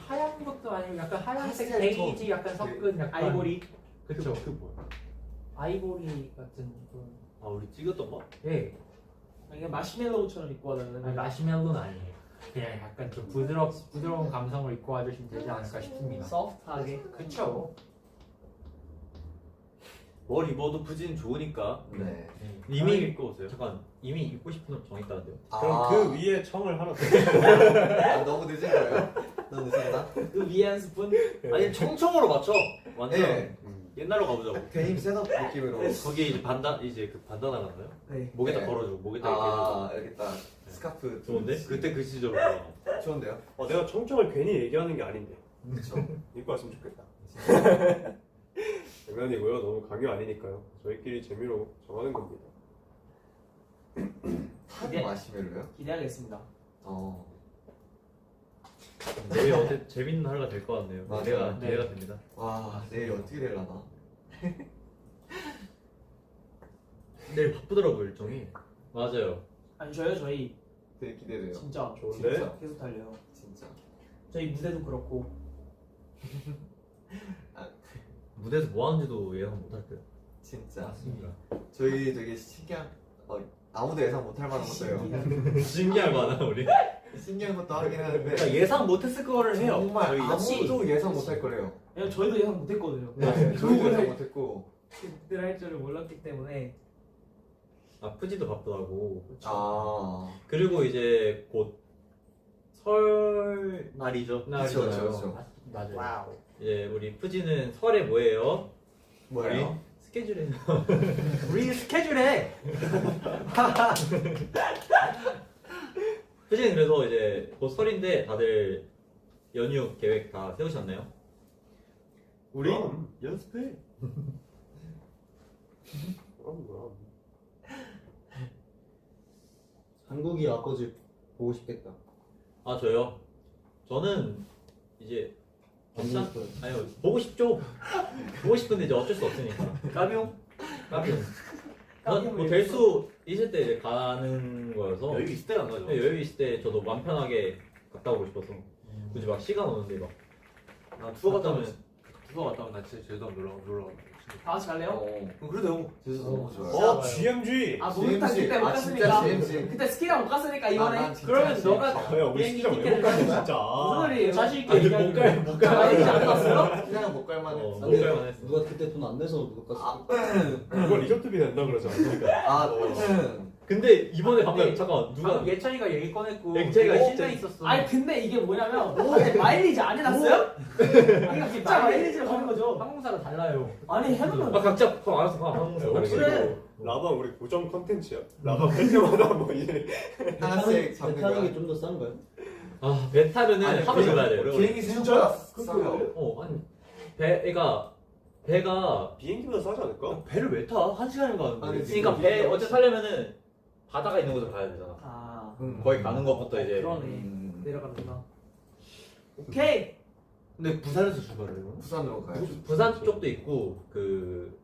하얀 것도 아니고 약간 하얀색 파스텔 베이지 약간 섞은 약간 아이보리. 그쵸. 그 뭐야? 아이보리 같은 그런 아 우리 찍었던 거? 예 이게 마시멜로우처럼 입고 하는. 아니, 마시멜로는 아니에요. 그냥 약간 좀 부드러운 감성을 입고 와주시면 되지 않을까 싶습니다. 소프트하게. 그쵸. 뭘 입어도 부진 좋으니까 네. 이미 입고 오세요. 잠깐 이미 입고 싶은 옷 정했다는데요? 그럼 아, 그 위에 청을 하나 더. 아, 너무 늦은 거예요? 너무 늦었나? 그 위에 한 스푼. 아니 청청으로 맞춰. 완전 네. 옛날로 가보자고. 데님 셋업 느낌으로. 거기에 이제 그 반다나 같나요? 네. 목에다 네. 걸어주고 목에다 아, 여기 딱 스카프. 좋은데? 그때 그 시절로. 좋은데요? 내가 청청을 괜히 얘기하는 게 아닌데. 그쵸. 입고 왔으면 좋겠다. 장난이고요. 너무 강요 아니니까요. 저희끼리 재미로 정하는 겁니다. 타는 마시멜로요? 기대하겠습니다. 어. 내일 어때 재밌는 하루가 될 것 같네요. 맞아요. 기대가 네. 기대가 됩니다. 와, 내일 어떻게 되려나? 내일 바쁘더라고 일정이. 맞아요. 아니 저희 되게 기대돼요. 진짜 좋은데? 진짜. 계속 달려요. 진짜. 저희 무대도 그렇고 무대에서 뭐 하는지도 예상 못할 듯. 진짜. 맞습니다. 저희 되게 신기한 아무도 예상 못할 만한 것도요. 신기할 만한 우리. 신기한 것도 하긴 하는데 그러니까 예상 못했을 거를 해요. 정말 저희 아무도 예상 못할 거래요. 왜냐면 저희도 예상 못했거든요. 저희도 예상 못했고. 무대를 할 줄을 몰랐기 때문에 아 푸지도 바쁘다고. 아. 그리고 이제 곧 설날이죠. 그렇죠, 그렇죠. 맞아요. 와우. 이제 우리 푸지는 설에 뭐예요? 뭐예요? 스케줄에. 우리 스케줄에 푸지는 그래서 이제 곧 설인데 다들 연휴 계획 다 세우셨나요? 우리 그럼. 연습해. 뭐야? 한국이 아버지 보고 싶겠다. 아 저요? 저는 이제 안 보고 싶어요. 아니요 보고 싶죠. 보고 싶은데 이제 어쩔 수 없으니까. 까비용? 까비용. 까비용 뭐될 수 있을 때 이제 가는 거여서 여유 있을 때안 가죠. 네, 여유 있을 때 저도 마음 편하게 갔다 오고 싶어서 굳이 막 시간 오는데 막 나 투어 갔다 갔다 오면 투어 갔다 오면 나 진짜 제주도 놀러 가고. 다 같이 갈래요? 그래도 제주도 너무 좋아요. GMG. 아 목욕탕 그때 못 아 진짜 갔으니까 GMG. 그때 스키장 못 갔으니까 이번에 그러면 너가 야 우리 비행기 시장 왜 티켓을 못 가냐 샀어. 진짜. 무슨 소리예요? 자신 있게 아니 얘기하는 못 거야. 가요. 마일리지 안 갔어요? 그냥 못 갈만 어, 했어. 못 갈만 했어. 누가 그때 돈 안 내서 못 갔어. 그거 리조트비 낸다 그러지 않습니까? 아, 근데 이번에 방금 아니, 잠깐 누가 방금 예찬이가 얘기 꺼냈고 예찬이가 되게 진짜- 신나 있었어. 아니 근데 이게 뭐냐면 다들 마일리지 안 해놨어요? 아니 진짜 마일리지를 가는 거죠. 항공사가 달라요. 아니 해놓으면 아 각자 알아서 가 항공사 혹시 그래. 라방 우리 고정 컨텐츠야. 라방 할 때마다 뭐 이제 하나씩 잡는 배 타는 게 거야. 좀 더 싼 거야? 배 타면은 아니, 하루 잡아야 돼요. 비행기 생각보다 싸요. 아니 배가 비행기보다 싸지 않을까? 배를 왜 타? 1시간을 가는데. 아니, 그러니까 배 어째 타려면은 바다가 있는 곳으로 가야 되잖아. 아 거기 가는 것부터 이제 그러네 음. 내려가는구나. 오케이. 근데 부산에서 출발해요. 부산으로 가요. 부산 쪽도 있고 그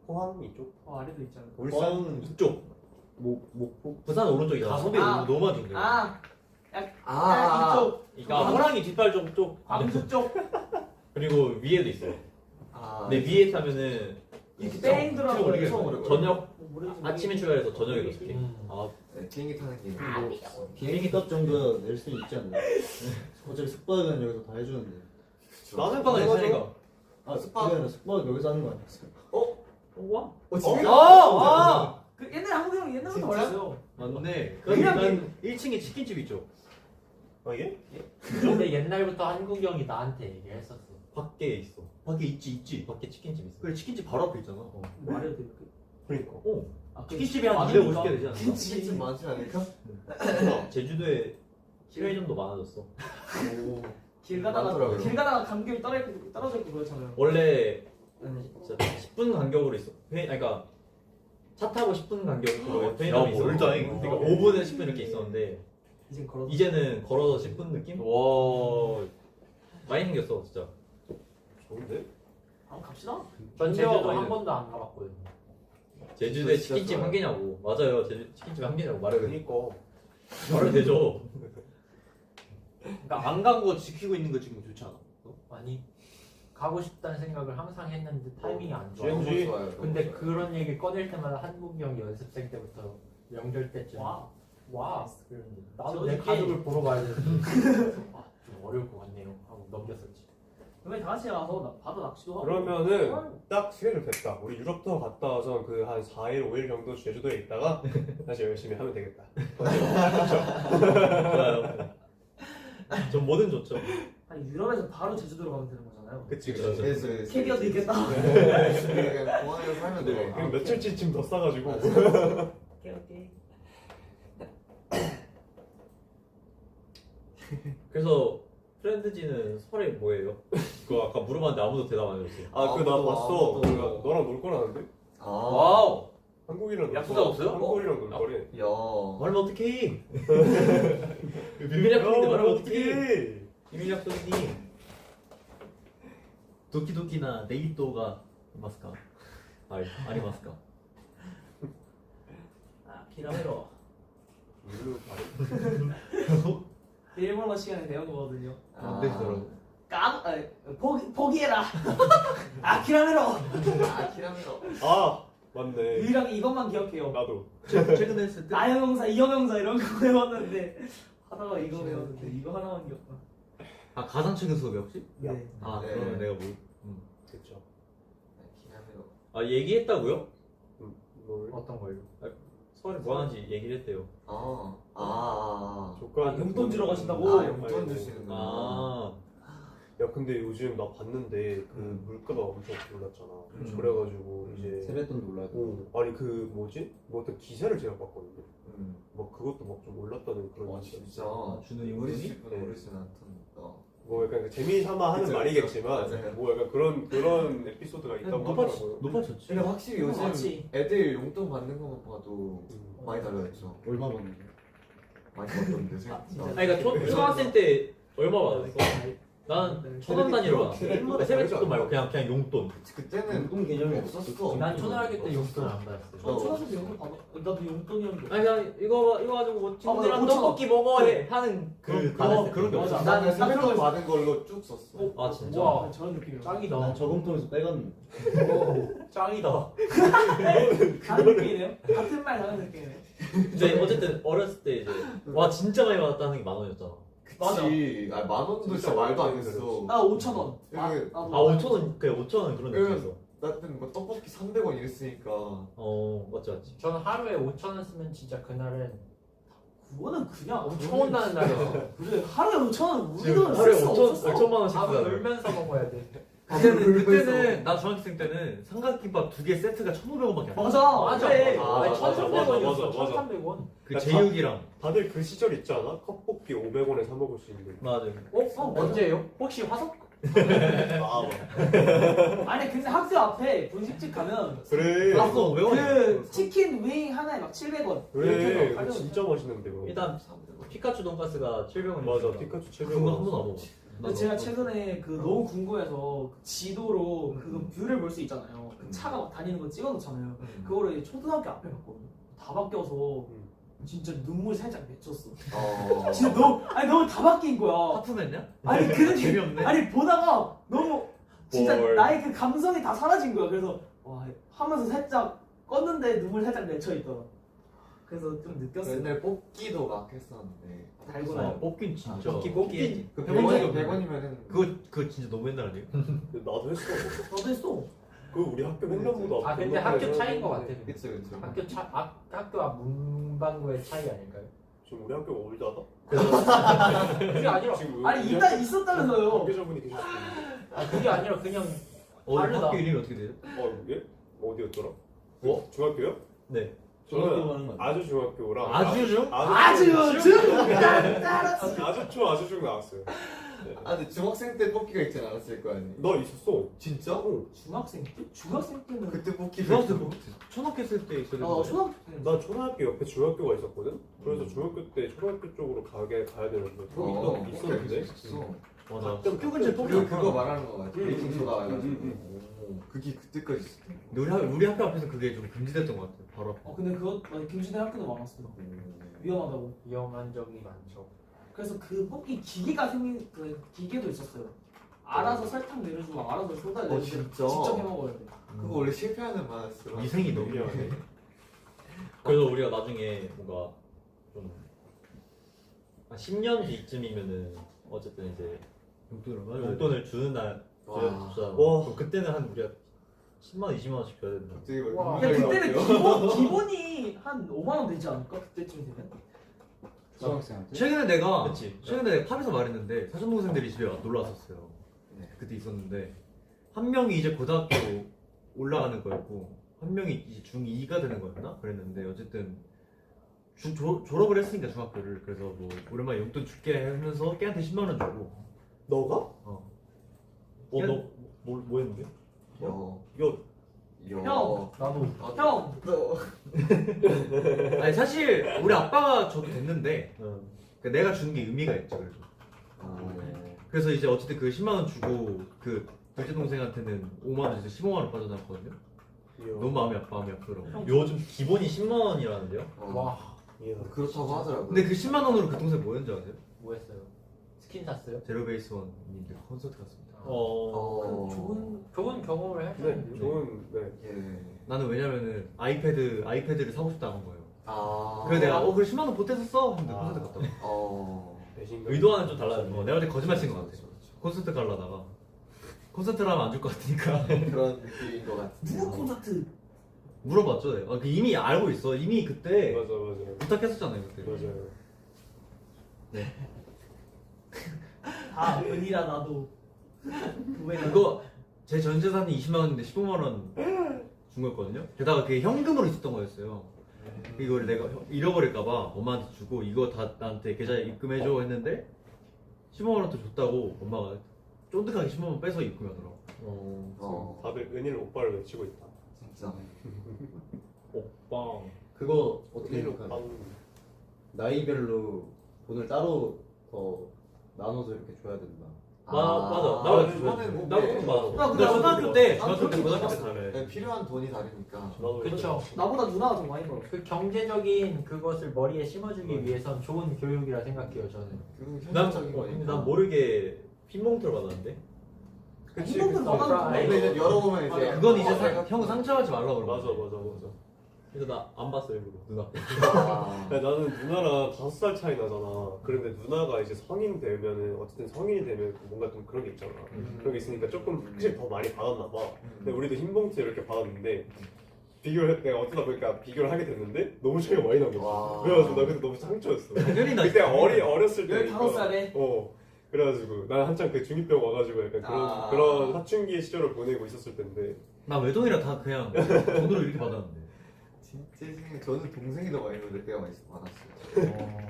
포항 이쪽. 아래도 있잖아. 울산. 북쪽 목포? 부산 오른쪽이잖아. 가섭이 아. 너무 많이 좋네요. 이쪽 그러니까 호랑이 뒷발 쪽 광주 쪽 그리고 위에도 있어. 근데 위에 타면은 뺑 들어가고 모르겠어. 그래서 저녁 모르겠어. 아침에 출발해서 저녁에 도착해. 아, 네, 비행기 타는 게 비행기 값 정도 낼 수 있지 않나? 어차피 숙박은 여기서 다 해주는데. 나는 방은 예찬이가. 아 숙박 여기서 하는 거 아니었어? 와? 아! 그 옛날에 한국 형 옛날부터 진짜? 말했어요. 맞네. 그냥 난 1층에 치킨집 있죠. 아 이게? 근데 옛날부터 한국 형이 나한테 얘기했었어. 밖에 있어. 밖에 있지. 밖에 치킨집 있어. 그래 치킨집 바로 앞에 있잖아. 말해도 돼. 그러니까. 아, 치킨집이 한 많으니까. 250개 되지 않나? 진짜 많지 않을까? 제주도에 편의점도 많아졌어. 오. 길 가다가 많더라고요. 길 가다가 감귤 떨어져 있고 그렇잖아요. 원래 진짜 10분 간격으로 있어. 그러니까 차 타고 10분 간격으로 편의점이 있어. 멀다잉. 그러니까 5분에서 10분 이렇게 있었는데 이젠 걸어. 이제는 걸어서 10분 느낌? 와. 많이 생겼어 진짜. 좋은데? 한번 갑시다. 전 제주도 제주도 한 아니네. 번도 안 가봤거든요. 제주도에 진짜 치킨집 좋아요. 한 개냐고. 맞아요. 제주 치킨집 한 개냐고 말해도 그러니까. 말해도 되죠. 그러니까 안 간 거 지키고 있는 거 지금 좋지 않아? 아니 가고 싶다는 생각을 항상 했는데 타이밍이 안 좋아. GMG. 너무 좋아요. 너무 근데 좋아요. 그런 얘기 꺼낼 때마다 한국 형 연습생 때부터 명절 때쯤 와. 와 그러는데 나도 저 내 어저께- 가족을 보러 가야 되는데 아, 좀 어려울 것 같네요 하고 넘겼었지. 그러면 다 같이 가서 바다 낚시도 하고. 그러면은 딱 스케줄 됐다. 우리 유럽 투어 갔다 와서 그 한 4일 5일 정도 제주도에 있다가 다시 열심히 하면 되겠다. 좋아요. 전 뭐든 좋죠. 아니 유럽에서 바로 제주도로 가면 되는 거잖아요. 그치 그쵸. 그치. 그래서 캐리어도 있겠다. 그냥 공항에서 살면 돼. 그럼 며칠치쯤 더 싸가지고. 오케이. 그래서 프렌드지는 설에 뭐예요? 그거 아까 물어봤는데 아무도 대답 안 해줬어요. 아 그거 나 아무도, 봤어. 아무도. 그거 너랑 놀 거라는데? 아. 와우. 한국이랑 약속 놀 거. 잡았어요? 한국이랑 놀 거래. 야. 말하면 어떡해? 비밀 약속인데 말하면 어떡해? 어떡해? 비밀 약속이니? 도키도키나 네이토가 마스카. 아니, 아니 마스카. 키라메로. 물로 바로. 일본어 시간에 배운 거거든요. 안 되시더라고. 포기해라. 키라메로. 키라메로. 아 맞네. 유일하게 이것만 기억해요. 나도. 최근에 했을 때 나형용사, 이형용사 이런 거 배웠는데 하다가 이거 배웠는데 이거 하나만 기억나. 아 가상 최근 수업이 혹시? 네. 아 네. 그러면 내가 뭐 그렇죠. 키라메로. 아 얘기했다고요? 뭘? 어떤 걸요? 서울에 뭐 하는지 얘기를 했대요. 조건 용돈 주러 가신다고? 용돈 주시는 거. 아 야 근데 요즘 나 봤는데 그 물가가 엄청 올랐잖아. 그래가지고 이제 세뱃돈도 올라도. 아니 그 뭐지? 뭐 어떤 기사를 제가 봤거든요. 음. 막 그것도 막 좀 올랐다는 그런 와 얘기가 진짜. 있어요. 주는 우리 용돈이? 집은 네. 어르신 않던다. 뭐 약간 그 재미삼아 하는 그쵸, 말이겠지만 그쵸. 맞아요. 뭐 약간 그런 에피소드가 있다고 하더라고요. 높아졌지. 근데 확실히 요즘 맞지. 애들 용돈 받는 것만 봐도 많이 달라졌죠. 얼마 버는데? 많이 받던데 진짜. 생각보다. 아니 그러니까 초등학생 때 얼마 받았어? 나는 천원 단위로 받았어. 세뱃돈 말고 그냥 용돈. 그때는 용돈 개념이 없었어. 난 초등학교 때 용돈을 안 받았어. 저 초등학생 때 용돈 받아. 나도 용돈이었는데. 아니 그냥 이거 가지고 뭐 친구들이랑 맞아, 떡볶이 먹어 해 하는 그런 그런 게 맞아. 없어. 나는 나는 300원 받은 걸로 쭉 썼어. 아 진짜? 우와 저런 느낌이야. 짱이다. 난 저금통에서 빼갔는데. 짱이다. 다른 느낌이네요. 같은 말 다른 느낌이네. 근데 어쨌든 어렸을 때 이제 와 진짜 많이 받았다는 게 10,000원이었잖아. 맞아. 그치. 아, 만 원도 진짜 말도 안 했어. 나 5,000원. 아, 아 5,000원 그래 5,000원 그런 게 있어. 나는 뭐 떡볶이 300원 이랬으니까. 맞지 맞지. 저는 하루에 5,000원 쓰면 진짜 그날은 그거는 그냥 엄청 혼나는 날이었어. 그래 하루에 5,000원 우리 지금 돈은 하루에 쓸수 5,000만 없었어. 원씩 밥을 쓰잖아. 울면서 먹어야 돼. 그때는 나 중학생 때는 삼각김밥 2개 세트가 1,500원밖에 안 돼. 맞아. 그래. 맞아, 1,300원이었어. 맞아. 1,300원. 그 야, 제육이랑 다들 그 시절 있지 않아? 컵볶이 500원에 사 먹을 수 있는. 맞아. 언제요? 혹시 화석? 아 아니 근데 학교 앞에 분식집 가면 그래. 갔어 500원. 그 치킨 윙 하나에 막 700원. 그래. 그거 진짜 맛있는데 그거. 일단 피카츄 돈가스가 700원. 맞아. 피카츄 700원. 그거 한 번도 안 먹어. 근데 제가 최근에 그 너무 궁금해서 그 지도로 그 뷰를 볼 수 있잖아요. 그 차가 막 다니는 거 찍어놓잖아요. 그거를 이제 초등학교 앞에 봤거든요. 다 바뀌어서 진짜 눈물 살짝 맺혔어. 진짜 너무 다 바뀐 거야. 하품했냐? 아니 그런 재미없네. 아니 보다가 너무 진짜 뭘. 나의 그 감성이 다 사라진 거야. 그래서 와 하면서 살짝 껐는데 눈물 살짝 맺혀 있더라. 그래서 좀 느꼈어요. 옛날 뽑기도 막 했었는데. 달고나. 뽑긴 진짜. 뽑기. 그 해본 100원이면은 그거 진짜 너무 옛날 아니에요? 나도 했어. 나도 했어. 그 우리 학교 횡단보다. 아 근데 학교 차이인 것 같아. 그쵸 그쵸. 학교 앞 문방구의 차이 아닐까요? 지금 우리 학교가 올드하다? 그게 아니라 지금 아니 우리 이따 있었다면서요. 관계자분이 계실 수도 있는데. 그게 아니라 그냥 다르다. 학교 이름이 어떻게 돼요? 이게 어디였더라? 어? 중학교요? 네. 중학교 가는 거 아니야? 아주 중학교랑 아주 중? 아주 아주 중 나왔어요. 아 근데 중학생 때 뽑기가 있진 않았을 거 아니. 너 있었어. 진짜? 중학생 때? 중학생 때는 그때 뽑기 중학교 뭐 초등학교 있을 때 그래도 초등학교 때는 나 초등학교 옆에 중학교가 있었거든. 그래서 중학교 때 초등학교 쪽으로 가야 되는데 거기 있었는데. 있었어. 맞아. 학교 학교 근처에 뽑기 그리고 안 그거 많아. 말하는 거 같아. 베이킹 소다 해가지고. 그게 그때까지 있었대. 근데 우리 학교 앞에서 그게 좀 금지됐던 것 같아. 바로 앞에. 근데 그거 김신대 학교도 많았어요. 위험하다고. 위험한 적이 많죠. 그래서 그 뽑기 기계가 생긴 그 기계도 있었어요. 알아서 설탕 내려주고 알아서 소다 내려주고 진짜? 직접 해 먹어야 돼. 그거 원래 실패하는 맛으로. 위생이 너무 미안해. 그래서 우리가 나중에 뭔가 좀 10년 뒤쯤이면은 어쨌든 이제 용돈을 주는 날 와. 주잖아. 와. 그럼 그때는 한 우리가 10만 원, 20만 원씩 줘야 된다. 갑자기 막 와. 근데 눈물이 그때는 나왔어요. 기본이 한 5만 원 되지 않을까? 그때쯤 되면? 중학생한테? 최근에 내가 그치. 팝에서 말했는데 사촌 동생들이 집에 놀러 왔었어요. 네. 그때 있었는데 한 명이 이제 고등학교 올라가는 거였고 한 명이 이제 중2가 되는 거였나? 그랬는데 어쨌든 졸업을 했으니까 중학교를 그래서 뭐 오랜만에 용돈 줄게 하면서 걔한테 10만 원 주고 너가? 뭐 했는데? 형! 나도 형! 아니 사실 우리 아빠가 줘도 됐는데 응. 그러니까 내가 주는 게 의미가 있죠 그래도. 그래서 이제 어쨌든 그 10만 원 주고 그 둘째 동생한테는 5만 원, 이제 15만 원 빠져나왔거든요. 너무 마음이 아프더라고. 요즘 기본이 10만 원이라는데요? 와, 이해가. 그렇다고 하더라고요. 근데 그 10만 원으로 그 동생 뭐였는지 아세요? 뭐 했어요? 스킨 샀어요? 제로베이스 원님들 콘서트 갔습니다. 좋은 경험을 할 네, 텐데. 좋은 네. 예. 나는 왜냐면은 아이패드를 사고 싶다 한 거예요. 그래서 내가 그래 10만 원 보태서 써 했는데 콘서트 갔다고. 배신감. 의도와는 좀 달라요. 내가 그때 거짓말 친 것 같아. 콘서트 가려다가 콘서트를 하면 안 줄 것 같으니까 그런 느낌인 것 같은데. 누구 콘서트? 물어봤죠. 내가. 이미 알고 있어. 이미 그때 맞아 맞아. 부탁했었잖아요 그때. 맞아요. 아 은이라 나도 그거 제 전 재산이 20만 원인데 15만 원 준 거였거든요. 게다가 그게 현금으로 있었던 거였어요. 이걸 내가 잃어버릴까봐 엄마한테 주고 이거 다 나한테 계좌에 입금해줘 했는데 15만 원 더 줬다고 엄마가 쫀득하게 10만 원 빼서 입금하더라고. 다들 은일 오빠를 외치고 있다. 진짜. 오빵. 그거 어떻게 은일 생각하세요? 오빠. 나이별로 돈을 따로 더 나눠서 이렇게 줘야 된다. 맞아. 나도 이거는 뭐 나도 네. 그거 맞아. 근데 초등학교 때 고등학교 때 달라요. 네, 필요한 돈이 다르니까. 나도 그쵸. 나보다 누나가 더 많이 벌어. 그 경제적인 그것을 머리에 심어주기 위해선 좋은 교육이라 생각해요 저는. 그건 난, 현실적인 거니까. 난 모르게 핀봉투를 받았는데. 그치. 행동들 그치. 받아도 근데 이제 열어보면 이제 그건 이제 내가 형 상처하지 말라고 맞아 그러고. 맞아. 그래서 나 안 봤어 일부러 누나. 아, 야, 나는 누나랑 5살 차이 나잖아. 그런데 누나가 이제 성인 되면은 어쨌든 성인이 되면 뭔가 좀 그런 게 있잖아. 그런 게 있으니까 조금 확실히 더 많이 받았나 봐. 근데 우리도 흰 봉투 이렇게 받았는데 비교를 내가 어쩌다 보니까 비교를 하게 됐는데 너무 차이가 많이 난 와. 거지. 그래가지고 나 그때 너무 상처였어. 당연히 나 그때 어렸을 때 15살에? 그래가지고 난 한창 그 중2병 와가지고 약간 그런 사춘기의 시절을 보내고 있었을 텐데 나 외동이라 다 그냥 돈으로 이렇게 받았는데. 진짜 저는 동생이 더 많이 받을 때가 많았어요.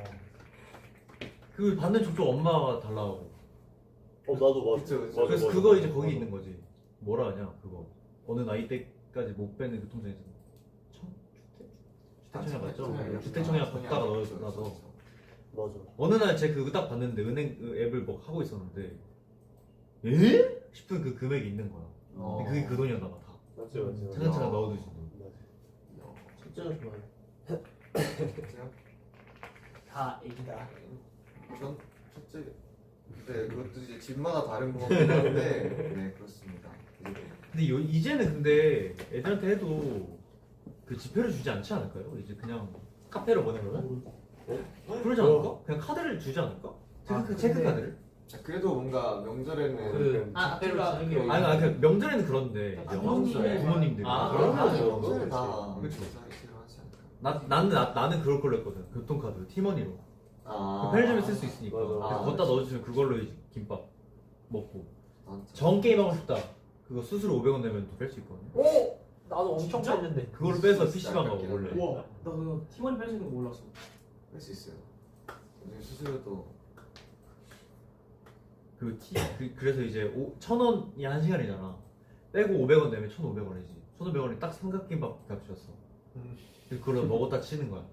그 받는 족족 엄마가 달라고. 나도 맞아. 그쵸, 그쵸. 맞아, 그래서 맞아, 그거 맞아. 이제 거기 있는 거지. 뭐라 하냐 그거. 어느 나이 때까지 못 빼는 그 통장에서 주택청약 맞죠? 주택청약 걷다가 넣어놔서 맞아. 어느 날 제 그거 딱 봤는데 은행 앱을 뭐 하고 있었는데 에? 싶은 그 금액이 있는 거야. 근데 그게 그 돈이었나 봐 다. 맞지 맞지. 차근차근 넣어두신 돈. 첫째가 좋아요. 다 애기다. 전 첫째 네 그것도 이제 집마다 다른 거 같긴 한데 네 그렇습니다. 근데 이제는 근데 애들한테 해도 그 지폐를 주지 않지 않을까요? 이제 그냥 카페로 보내면? 그러지 않을까? 그냥 카드를 주지 않을까? 체크 근데- 카드를? 그래도 뭔가 명절에는 그 아, 지폐로 그러니까 주는 게 아니 아니 그 명절에는 그런데 아, 이제 부모님이- 부모님들이 아, 그런 그러면 거 그렇지. 명절에 다 그쵸. 하지 않을까? 나는 그럴 걸로 했거든. 교통카드 티머니로 아 편의점에 쓸 수 있으니까. 맞아. 그래서 아, 걷다 넣어주면 그걸로 이제 김밥 먹고. 진짜. 정 게임 하고 싶다. 그거 수수료 500원 내면 또 뺄 수 있거든. 오! 나도 엄청 진짜? 뺐는데. 그걸로 빼서 PC방 가고 원래. 우와, 나 그거 팀원이 뺄 수 있는 거 몰랐어. 할수 있어요. 요즘 수수료도 그래서 이제 1,000원이 한 시간이잖아. 빼고 500원 내면 1,500원이지. 1,500원이 딱 삼각김밥 값이었어. 그래서 그걸 먹었다 치는 거야.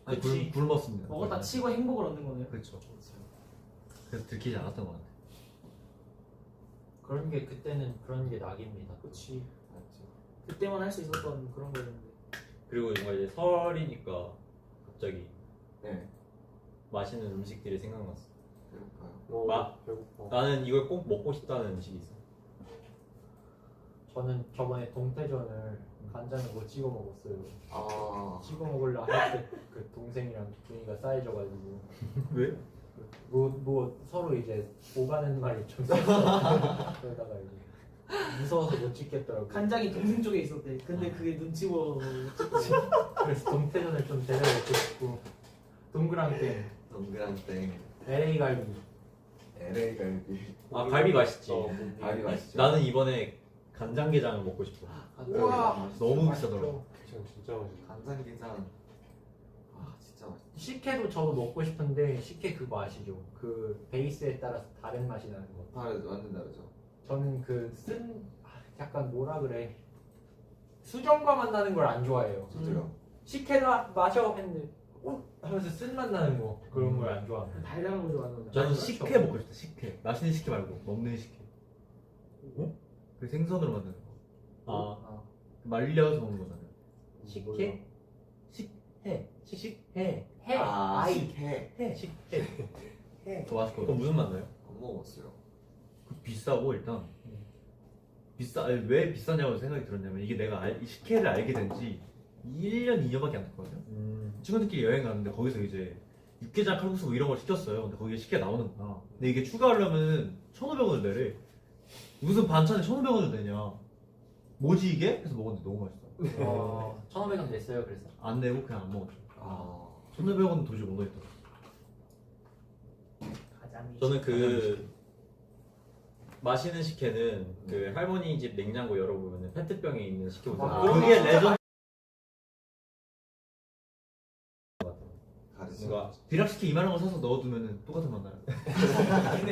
아니 그치. 굶었습니다. 먹었다 치고 행복을 얻는 거네요. 그렇죠. 그래서 들키지 않았던 것 같아. 그런 게 그때는 그런 게 낙입니다. 그렇지. 맞지. 그때만 할 수 있었던 그런 거였는데. 그리고 뭔가 이제 설이니까 갑자기 네 맛있는 음식들이 생각났어. 그럴까요? 배고파. 나는 이걸 꼭 먹고 싶다는 음식이 있어. 저는 저번에 동태전을 간장에 못 찍어 먹었어요. 아 찍어 먹으려 할 때 그 동생이랑 분위기가 쌓여져가지고 왜? 뭐 서로 이제 오가는 말이 좀 그러다가 이제 무서워서 못 찍겠더라고. 간장이 동생 쪽에 있었대. 근데 그게 눈치 보고 그래서 동태전을 좀 데려 먹고 싶고 동그랑땡, 동그란 땡 LA 갈비. LA 갈비 아 갈비 맛있지. 갈비 맛있죠? 나는 이번에 간장게장을 먹고 싶어. 우와 너무 비싸더라고. 진짜 맛있어. 간장게장 아 진짜 맛있다. 식혜도 저도 먹고 싶은데 식혜 그거 아시죠? 그 베이스에 따라서 다른 맛이 나는 거. 완전 다르죠. 저는 그 쓴 약간 뭐라 그래 수정과 맛 나는 걸 안 좋아해요. 진짜요? 식혜도 마셔 했는데 하면서 쓴맛 나는 거 그런 걸 안 좋아합니다. 달달한 거 좋아하는 거죠. 저는 그렇죠. 식혜 먹고 싶다. 식혜. 맛있는 식혜 말고 먹는 식혜. 그 생선으로 만드는 거. 아 말려서 먹는 거잖아요. 식혜? 식혜. 해. 아이. 해. 식혜. 더 맛있거든. 그거 무슨 맛 나요? 안 먹었어요. 그 비싸고 일단 아니, 왜 비싸냐고 생각이 들었냐면 이게 내가 이 식혜를 알게 된 지 1년 2년밖에 안 됐거든요. 친구들끼리 여행 갔는데 거기서 이제 육개장 칼국수 뭐 이런 걸 시켰어요. 근데 거기에 식혜 나오는구나. 근데 이게 추가하려면 1,500원을 내래. 무슨 반찬에 1,500원을 내냐? 뭐지 이게? 해서 먹었는데 너무 맛있어. 1,500원 냈어요. 그래서 안 내고 그냥 안 먹었죠. 아 1,500원은 도저히 못 넣겠더라. 가자미. 저는 그 마시는 식혜는 그 할머니 집 냉장고 열어보면 페트병에 있는 식혜 보세요. 그게 레전드. 다르지. 뭔가 비락식혜 이만한 거 사서 넣어두면 똑같은 맛 나요.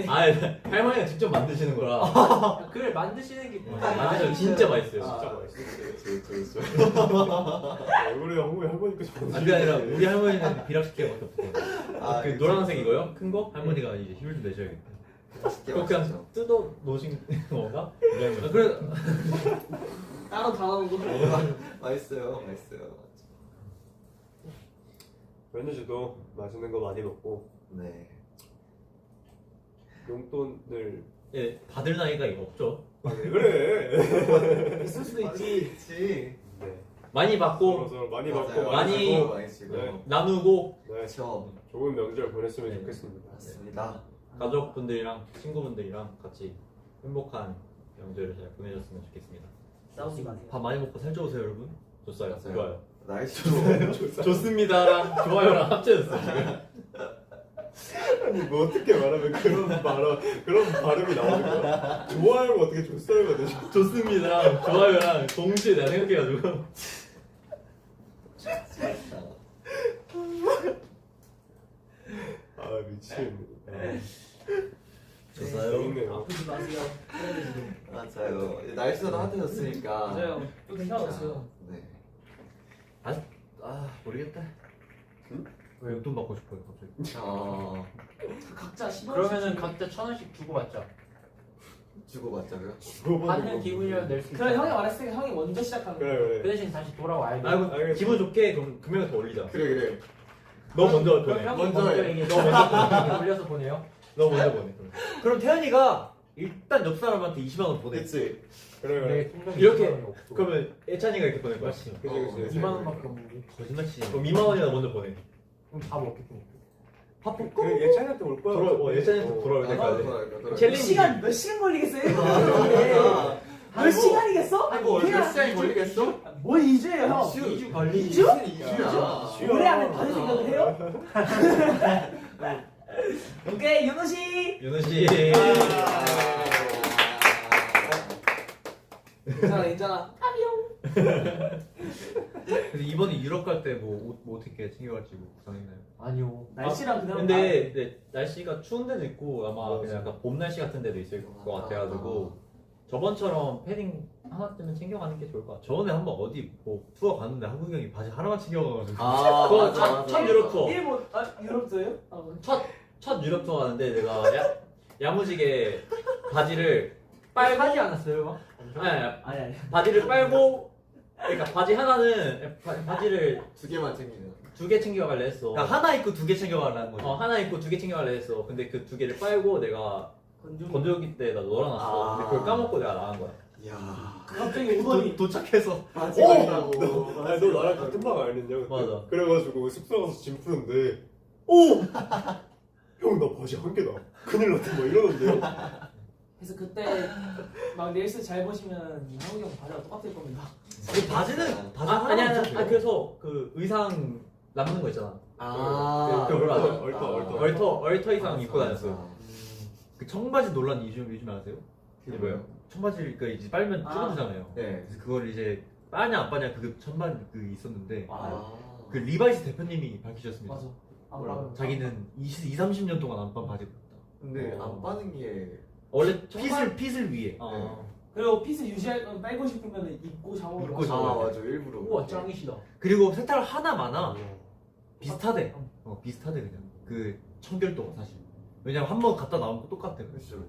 아 할머니가 직접 만드시는 거라 그걸 만드시는 게 만드시면 진짜 맛있어요. 진짜 진짜. 맛있어. 저. 얼굴에 할머니까지 아, 그게 아니라 우리 할머니는 비락식혜밖에 없거든요. 아, 그 노란색 이거요? 큰 거? 할머니가 이제 힘을 좀 내셔야겠다. 그거 그냥 뜯어 놓으신 건가? 우리 할머니. 아, 그래 따로 다 나오고. 맛있어요. 맛있어요. 웬즈도 맛있는 거 많이 먹고 네. 용돈을 예, 받을 나이가 이거 없죠. 아, 왜 그래? 있을 수도 있지. 있지. 네. 많이 받고 서로 많이 맞아요. 받고 많이 주고, 많이 지고. 네. 나누고 네. 그렇죠. 좋은 명절 보냈으면 네. 좋겠습니다. 맞습니다. 가족분들이랑 친구분들이랑 같이 행복한 명절을 잘 보내셨으면 좋겠습니다. 싸우지 마세요. 밥 많이 먹고 살쪄오세요 여러분. 좋아요. 맞아요. 좋아요. 날씨도 좋습니다랑 좋아요랑 합쳐졌어요 지금. 아니 뭐 어떻게 말하면 그런 발음이 나오는 거야? 좋아요가 어떻게 좋어요가 되죠? 좋습니다랑 좋아요랑 동시에 내가 생각해가지고 아 미친. 좋아요. 재밌네요. 아프지 마세요. 맞아요. 이제 날씨도 따뜻해졌으니까. 맞아요. 또 괜찮았어요. 네. 아 모르겠다. 왜 용돈 받고 싶어요 갑자기? 각자 10원. 그러면은 각자 1,000원씩 주고 받자. 주고 받자고요? 받는 기분이라도 낼 수 있어. 그래 형이 말했으니까 형이 먼저 시작하는 거야. 그래 그 그래. 대신 다시 돌아와야 돼. 아이고 알겠어. 기분 좋게 그럼 금액을 더 올리자. 그래. 너 먼저 그럼 보내. 형이 먼저 먼저 해. 얘기해. 너 먼저 올려서 보내요. 너 먼저 보내. 그럼 태현이가 일단 옆 사람한테 20만 원 보내. 그치. 그래 그래. 내 통장에 이렇게 2만 원이 없어. 그러면 예찬이가 이렇게 보낼 거야. 그렇지. 그치. 2만 원밖에 없는데. 거짓말 치지. 그럼 2만 원이나 먼저 보내. 그럼 밥 먹겠지. 밥 먹고. 그 예찬이한테 올 거야. 예찬이한테 돌아올 아, 때까지. 돌아요. 챌린지. 몇 시간 걸리겠어요? 맞아. 몇 시간이겠어? 아니 뭐 몇 시간이 걸리겠어? 뭘 2주예요 형? 2주 걸리지. 2주? 2주야. 오래 안에 받을 생각을 해요? 오케이 윤호 씨. 윤호 씨. 괜찮아. 근데 이번에 유럽 갈 때 뭐 어떻게 챙겨갈지 뭐 구상했나요? 아니요. 날씨랑 그냥. 근데 네, 날씨가 추운 데도 있고 아마 맞아. 그냥 약간 봄 날씨 같은 데도 있을 것 같아가지고 저번처럼 패딩 하나쯤은 챙겨가는 게 좋을 것 같아요. 저번에 한번 어디 뭐 투어 갔는데 한국 형이 바지 하나만 챙겨가가지고. 아 그거 맞아. 첫 유럽 투어. 일본 유럽 투어요? 첫 유럽 투어 가는데 내가 야무지게 바지를 빨고 하지 않았어요, 막? 아니. 바지를 빨고 그러니까 바지 하나는 바지를 두 개만 챙기는. 2개 챙겨갈래 했어. 그러니까 하나 입고 2개 챙겨가라는 거죠. 하나 입고 2개 챙겨갈래 했어. 근데 그 2개를 빨고 내가 건조기 때다 놀아놨어. 근데 그걸 까먹고 내가 나간 거야. 이야. 갑자기 오더니 도착해서 바지 간다고. 아니 너 나랑 같은 방 아니냐? 그때? 맞아. 그래가지고 숙소 가서 짐 푸는데 오! 형 나 바지 한 개다. 큰일 났다 막 이러는데요. 그래서 그때 막 릴스 잘 보시면 한국이 형 바지가 똑같을 겁니다. 그 바지는 바지 아니야. 하나만 그래서 그 의상 남는 거 있잖아. 아. 그 뭐라 하죠? 얼터 이상 맞아, 입고 다녔어. 맞아. 그 청바지 논란 요즘에 아세요? 그게 뭐예요? 청바지를 그러니까 이제 빨면 아. 찌그러지잖아요. 네. 그래서 그걸 이제 빠냐 안 빠냐 그 천반 그 있었는데 아. 그 리바이스 대표님이 밝히셨습니다. 맞아. 안 뭐라고? 봐요. 자기는 30년 동안 안 빤 바지를 입었다. 근데 안 빠는 게 원래 핏을 위해. 그리고 핏을 유지할 건 빨고 싶으면 입고 샤워를 입고 하죠. 샤워. 아 맞아 일부러. 우와, 짱이시다. 그리고 색깔 하나 많아. 비슷하대. 비슷하대 그냥. 그 청결도가 사실. 왜냐면 한 번 갖다 나오면 똑같아. 그렇죠.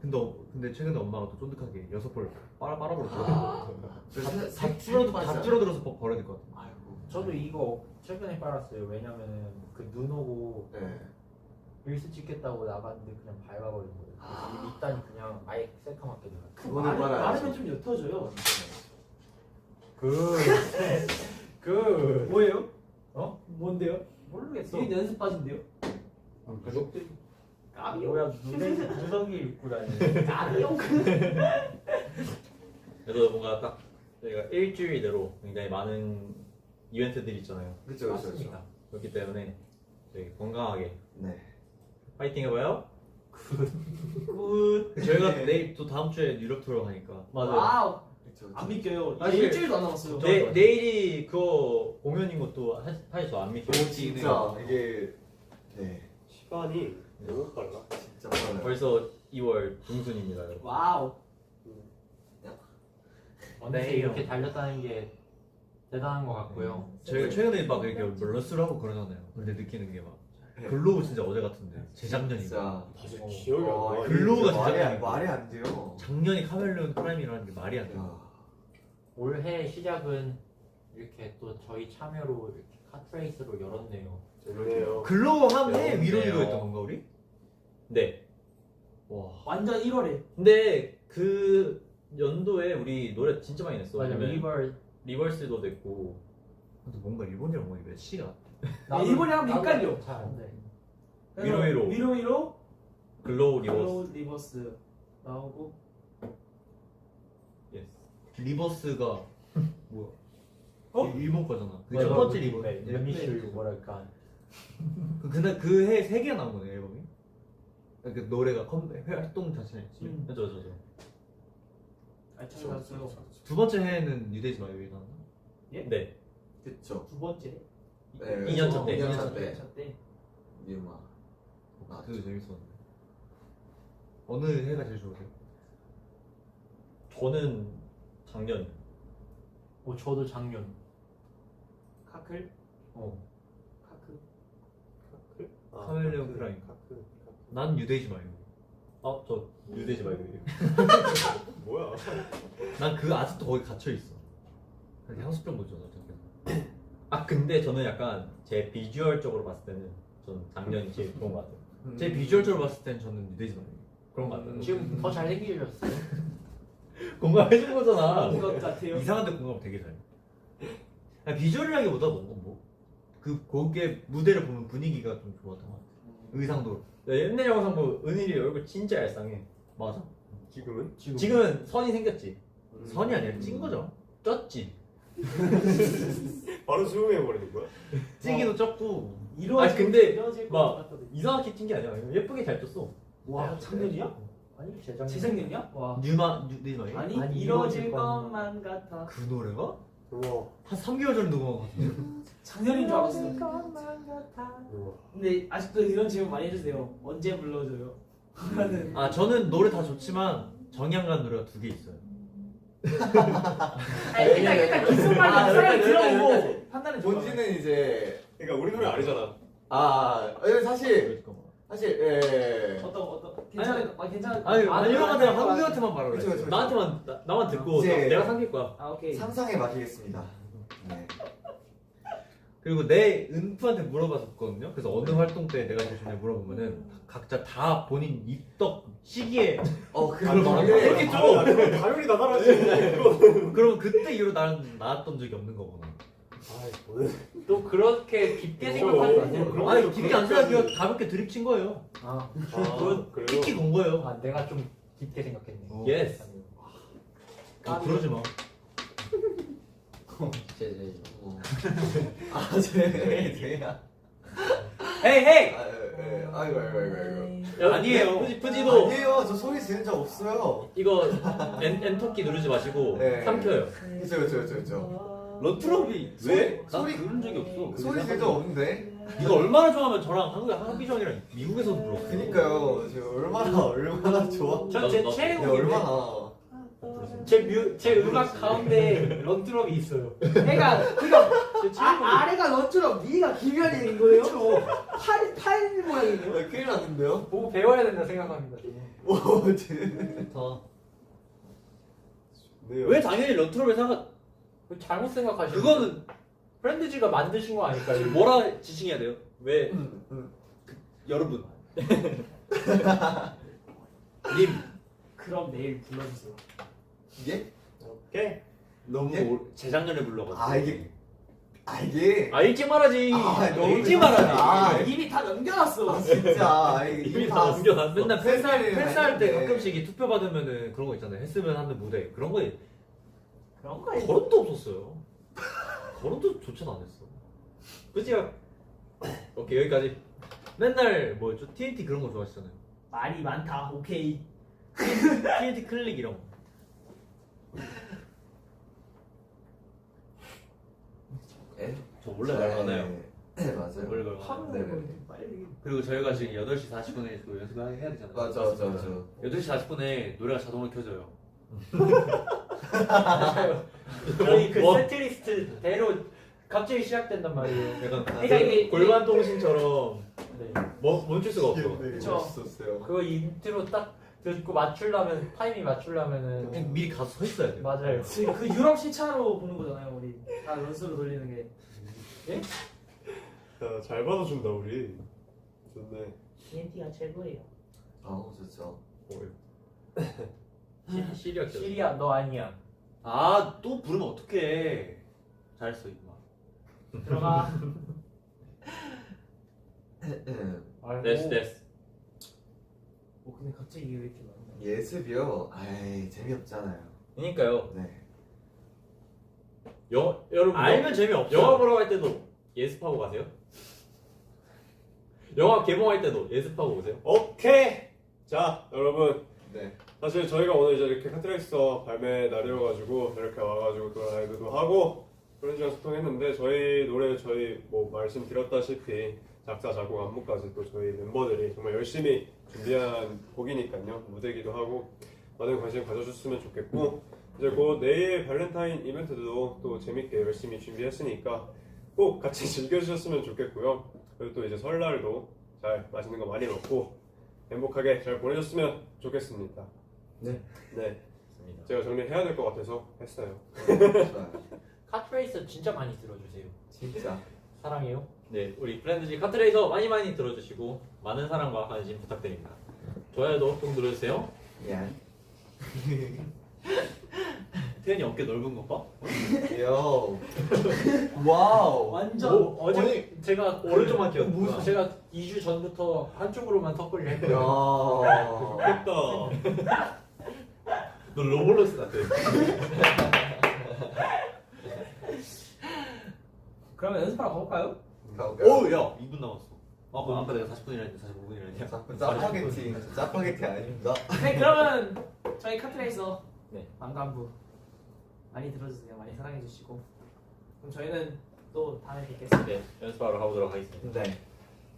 근데 최근에 엄마가 또 쫀득하게 6벌 빨아버렸어. 아. 다 줄어들어서 버려야 될 것 같아. 아이고. 저도 이거 최근에 빨았어요. 왜냐면은 그 눈 오고 네. 릴스 찍겠다고 나갔는데 그냥 밟아버린 거예요. 그래서 이 밑단이 그냥 아예 새카맣게 돼요. 그거는 말아야지. 마르면 좀 옅어져요. 그 뭐예요? 어? 뭔데요? 모르겠어. 이게 연습 바지인데요? 가족들이 까비요. 뭐야 누더기 입고 다니는. 까비요. 그래서 뭔가 딱 저희가 일주일대로 굉장히 많은 이벤트들이 있잖아요. 그쵸, 그쵸, 그쵸. 맞습니다. 그렇기 때문에 저희 건강하게 네. 파이팅 해봐요. 굿. 저희가 네. 내일 또 다음 주에 유럽 투어 가니까 와우. 그쵸, 안 그쵸. 믿겨요. 이제 사실- 일주일도 안 남았어요. 내일이 그거 공연인 것도 사실 저 안 믿겨요. 오, 진짜 이게 네. 시간이 너무 빨라. 진짜 빨라요. 벌써 2월 중순입니다. 여러분. 와우. 언제 이렇게 달렸다는 게 대단한 것 같고요. 저희가 최근에 막 이렇게 러스를 하고 그러잖아요. 근데 느끼는 게 막 네. 글로우 진짜 어제 같은데 재작년이고 진짜 다시 기억이 안 와, 나. 이게 글로우가 말이 진짜 말이 안 돼요. 작년이 카멜레온 프라임이라는 게 말이 안 돼. 야. 올해 시작은 이렇게 또 저희 참여로 이렇게 카트레이스로 열었네요. 재밌네요. 글로우 한 해 네, 위로 네, 했던 건가 우리? 네. 와. 완전 1월에. 근데 그 연도에 우리 노래 진짜 많이 냈어. 맞아 왜냐면 리버스도 됐고. 근데 뭔가 일본이랑 뭔가 몇 시가 일본이 하면 헷갈려. 잘안 돼. 위로. 위로 글로우 리버스. 글로우 리버스 나오고 예스. 리버스가 뭐야? 어? 일본 거잖아. 그 맞아, 첫 번째 우리 리버스. 레미슈 뭐랄까. 근데 그 해 세 개가 나온 거네 앨범이. 그 노래가 활동 자체였지. 음. 그죠. 잘 찾아봤어요. 두 번째 해에는 뉴데이즈 마이웨이 나왔나? 네. 그쵸. 두 번째. 네. 2년 차 때. 2년 차 때. 2년 차 때. 미우마. 그거 재밌었는데. 어느 해가 제일 좋으세요? 저는 작년. 저도 작년. 카클. 어. 카크. 카멜레온 프라임. 난 뉴데이즈 마이웨이. 저 뉴데이즈 말고. 뭐야? 난 그 아직도 거기 갇혀 있어. 향수병 보잖아. 근데 저는 약간 제 비주얼적으로 봤을 때는 저는 작년이 제일 좋은 것 같아요. 제 비주얼적으로 봤을 땐 저는 뉴데이즈 마이웨이. 그런 것 같아요. 지금 더 잘생기셨어요. 공감해준 거잖아. 것 같아요. 이상한데 공감 되게 잘해. 비주얼이라기보다 뭔가 그 곡의 무대를 보면 분위기가 좀 좋았던 것 같아. 의상도 옛날 영상 보면 은일이 얼굴 진짜 얄쌍해. 맞아. 지금은? 지금은 선이 생겼지. 선이 아니라 찐 거죠. 쪘지. 바로 수용해 버리는 거야? 찌기도 쪘고. 근데 이뤄질 막 것 같거든. 이상하게 찐 게 아니야. 예쁘게 잘 쪘어. 와, 작년이야? 아니 재작년. 재작년이야? 와. 뉴데이즈 마이웨이? 아니, 아니, 이뤄질 이뤄질 것만 같아. 그 노래가 우와. 한 3개월 전에 녹음한 것 같은데. 작년인 줄 알았어. 우와. 근데 아직도 이런 질문 많이 해주세요. 언제 불러줘요? 하는. 저는 노래 다 좋지만 정향간 노래가 2개 있어요. 일단 기술만 사람이 들어보고 판단을 줘. 본지는 이제 그러니까 우리 노래 아니잖아. 사실 예. 어떤 괜찮은 괜찮은. 유명한데 한국한테만 말하래. 그쵸, 그쵸. 나만 듣고 이제- 내가 삼킬 거야. 오케이. 상상에 맡기겠습니다. 네. 그리고 내 은프한테 물어봤었거든요. 그래서 어느 활동 때 내가 제일 좋냐 물어보면은 각자 다 본인 입덕 시기에 그걸 그렇게 줘. 당연히 나가라지. 그럼 그때 이후로 나는 나왔던 적이 없는 거구나. 또 그렇게 깊게 그쵸. 생각하지 마세요. 아니 깊게 안 생각해요. 가볍게 드립친 거예요. 그래요? 끼끼 건 거예요. 내가 좀 깊게 생각했네. 예스. 그러지 마. 제야. 헤이 헤이. 아이고. 아니에요. 푸지도 아니에요. 저 소리 지른 적 없어요. 이거 엔터키 누르지 마시고 네. 삼켜요. 그쵸. 러트러비 왜? 난 소리- 그런 적이 없어. 소리 지른 적 없는데. 이거 얼마나 좋아하면 저랑 한국의 하비전이랑 미국에서도 불렀어. 그니까요. 제가 얼마나 좋아. 너- 제 너- 네, 최애곡인데. 얼마나. 제 음악 가운데 런드럽이 있어요. 그러니까 제 친구분이 아래가 런처럼 위가 김현이인 거예요? 팔 모양이네요. 큰일 났는데요? 보고 배워야 된다 생각합니다. 저는. 오, 쟤. 네, 왜 당연히 런트럽에 생각? 그거 잘못 생각하시는 그거는 프렌드지가 만드신 거 아닐까요? 뭐라 지칭해야 돼요? 왜 여러분? 님. 그럼 내일 불러주세요. 이게? 오케이. 너무 예? 재작년에 불러가지고. 이게. 일찍 말하지. 너무 일찍 말하지. 아, 이미 다 넘겨놨어. 진짜. 이미 다 넘겨놨어. 맨날 팬사인회 팬사할 때 했는데. 가끔씩 이 투표 받으면은 그런 거 있잖아요. 했으면 하는 무대 그런 거 그런 거에 거론도 없었어요. 거론도 조차도 안 했어. 그치야. 오케이 여기까지. 맨날 뭐였죠? TNT 그런 거 좋아하시잖아요. 말이 많다. 오케이. TNT 클릭 이런 거. 저 원래 말 많아요. 네, 맞아요. 원래 말 많아요. 하면 빨리. 그리고 저희가 지금 8시 40분에 또 연습을 해야 되잖아요. 맞아. 8시 40분에 노래가 자동으로 켜져요. 저희 그 뭐? 세트리스트대로 갑자기 시작된단 말이에요. 약간 그러니까 이게- 골반 통신처럼 네. 멈출 수가 없어. 그쵸. 멋있었어요. 그거 인트로 딱 듣고 맞추려면 타이밍 맞추려면은 그냥 미리 가서 서 있어야 돼요. 맞아요. 지금 그 유럽 시차로 보는 거잖아요, 우리. 다 런스로 돌리는 게. 야, 잘 받아준다 우리. 좋네. TNT가 최고예요. 아우, 좋죠. 시리아 시리아 너 아니야. 또 부르면 어떡해. 잘했어 이마. 들어가. 아이고. 됐어. 근데 갑자기 이게 왜 이렇게 많나? 예습이요? 아이, 재미없잖아요. 그러니까요. 네. 여러분 알면 재미없어. 영화 보러 갈 때도 예습하고 가세요? 영화 개봉할 때도 예습하고 오세요? 오케이. 자, 여러분. 네. 사실 저희가 오늘 이제 이렇게 카트레이서 발매 날이어가지고 이렇게 와가지고 또 라이브도 하고 프렌즈랑 소통했는데 저희 노래 저희 뭐 말씀드렸다시피 작사 작곡 안무까지 또 저희 멤버들이 정말 열심히 준비한 곡이니까요. 무대기도 하고 많은 관심 가져줬으면 좋겠고 이제 곧 내일 발렌타인 이벤트도 또 재밌게 열심히 준비했으니까 꼭 같이 즐겨주셨으면 좋겠고요. 그리고 또 이제 설날도 잘 맛있는 거 많이 먹고 행복하게 잘 보내셨으면 좋겠습니다. 네. 네. 제가 정리해야 될 것 같아서 했어요. 좋아요. 카트레이서 진짜 많이 들어주세요. 진짜. 사랑해요. 네, 우리 프렌드지 카트레이서 많이 들어주시고 많은 사랑과 관심 부탁드립니다. 좋아요도 꼭 눌러주세요. 미안. 태연이 어깨 넓은 거 봐? 요. 와우. 완전. 어제 제가 오른쪽만 끼웠구나. 제가 2주 전부터 한쪽으로만 턱걸이를 했거든요. 야. 좋겠다. 너 로블록스 같아. 그러면 연습하러 가볼까요? 가볼까요? 오, 야, 2분 남았어. 그럼 아까 내가 40분이라 했는데 45분이라 했냐? 자꾸 짜파게티. 짜파게티 아닙니다. 네, 그러면 저희 카트레이서 네. 방간부 많이 들어주세요. 많이 사랑해주시고. 그럼 저희는 또 다음에 뵙겠습니다. 네, 연습하러 가보도록 하겠습니다. 네.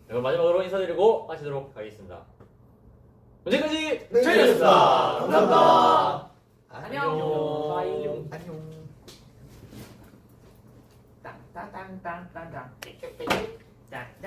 그럼 마지막으로 인사드리고 마치도록 하겠습니다. 언제까지 네, 저희였습니다. 감사합니다. 안녕. 바이. 안녕. 땅땅땅땅땅땅. 땅땅.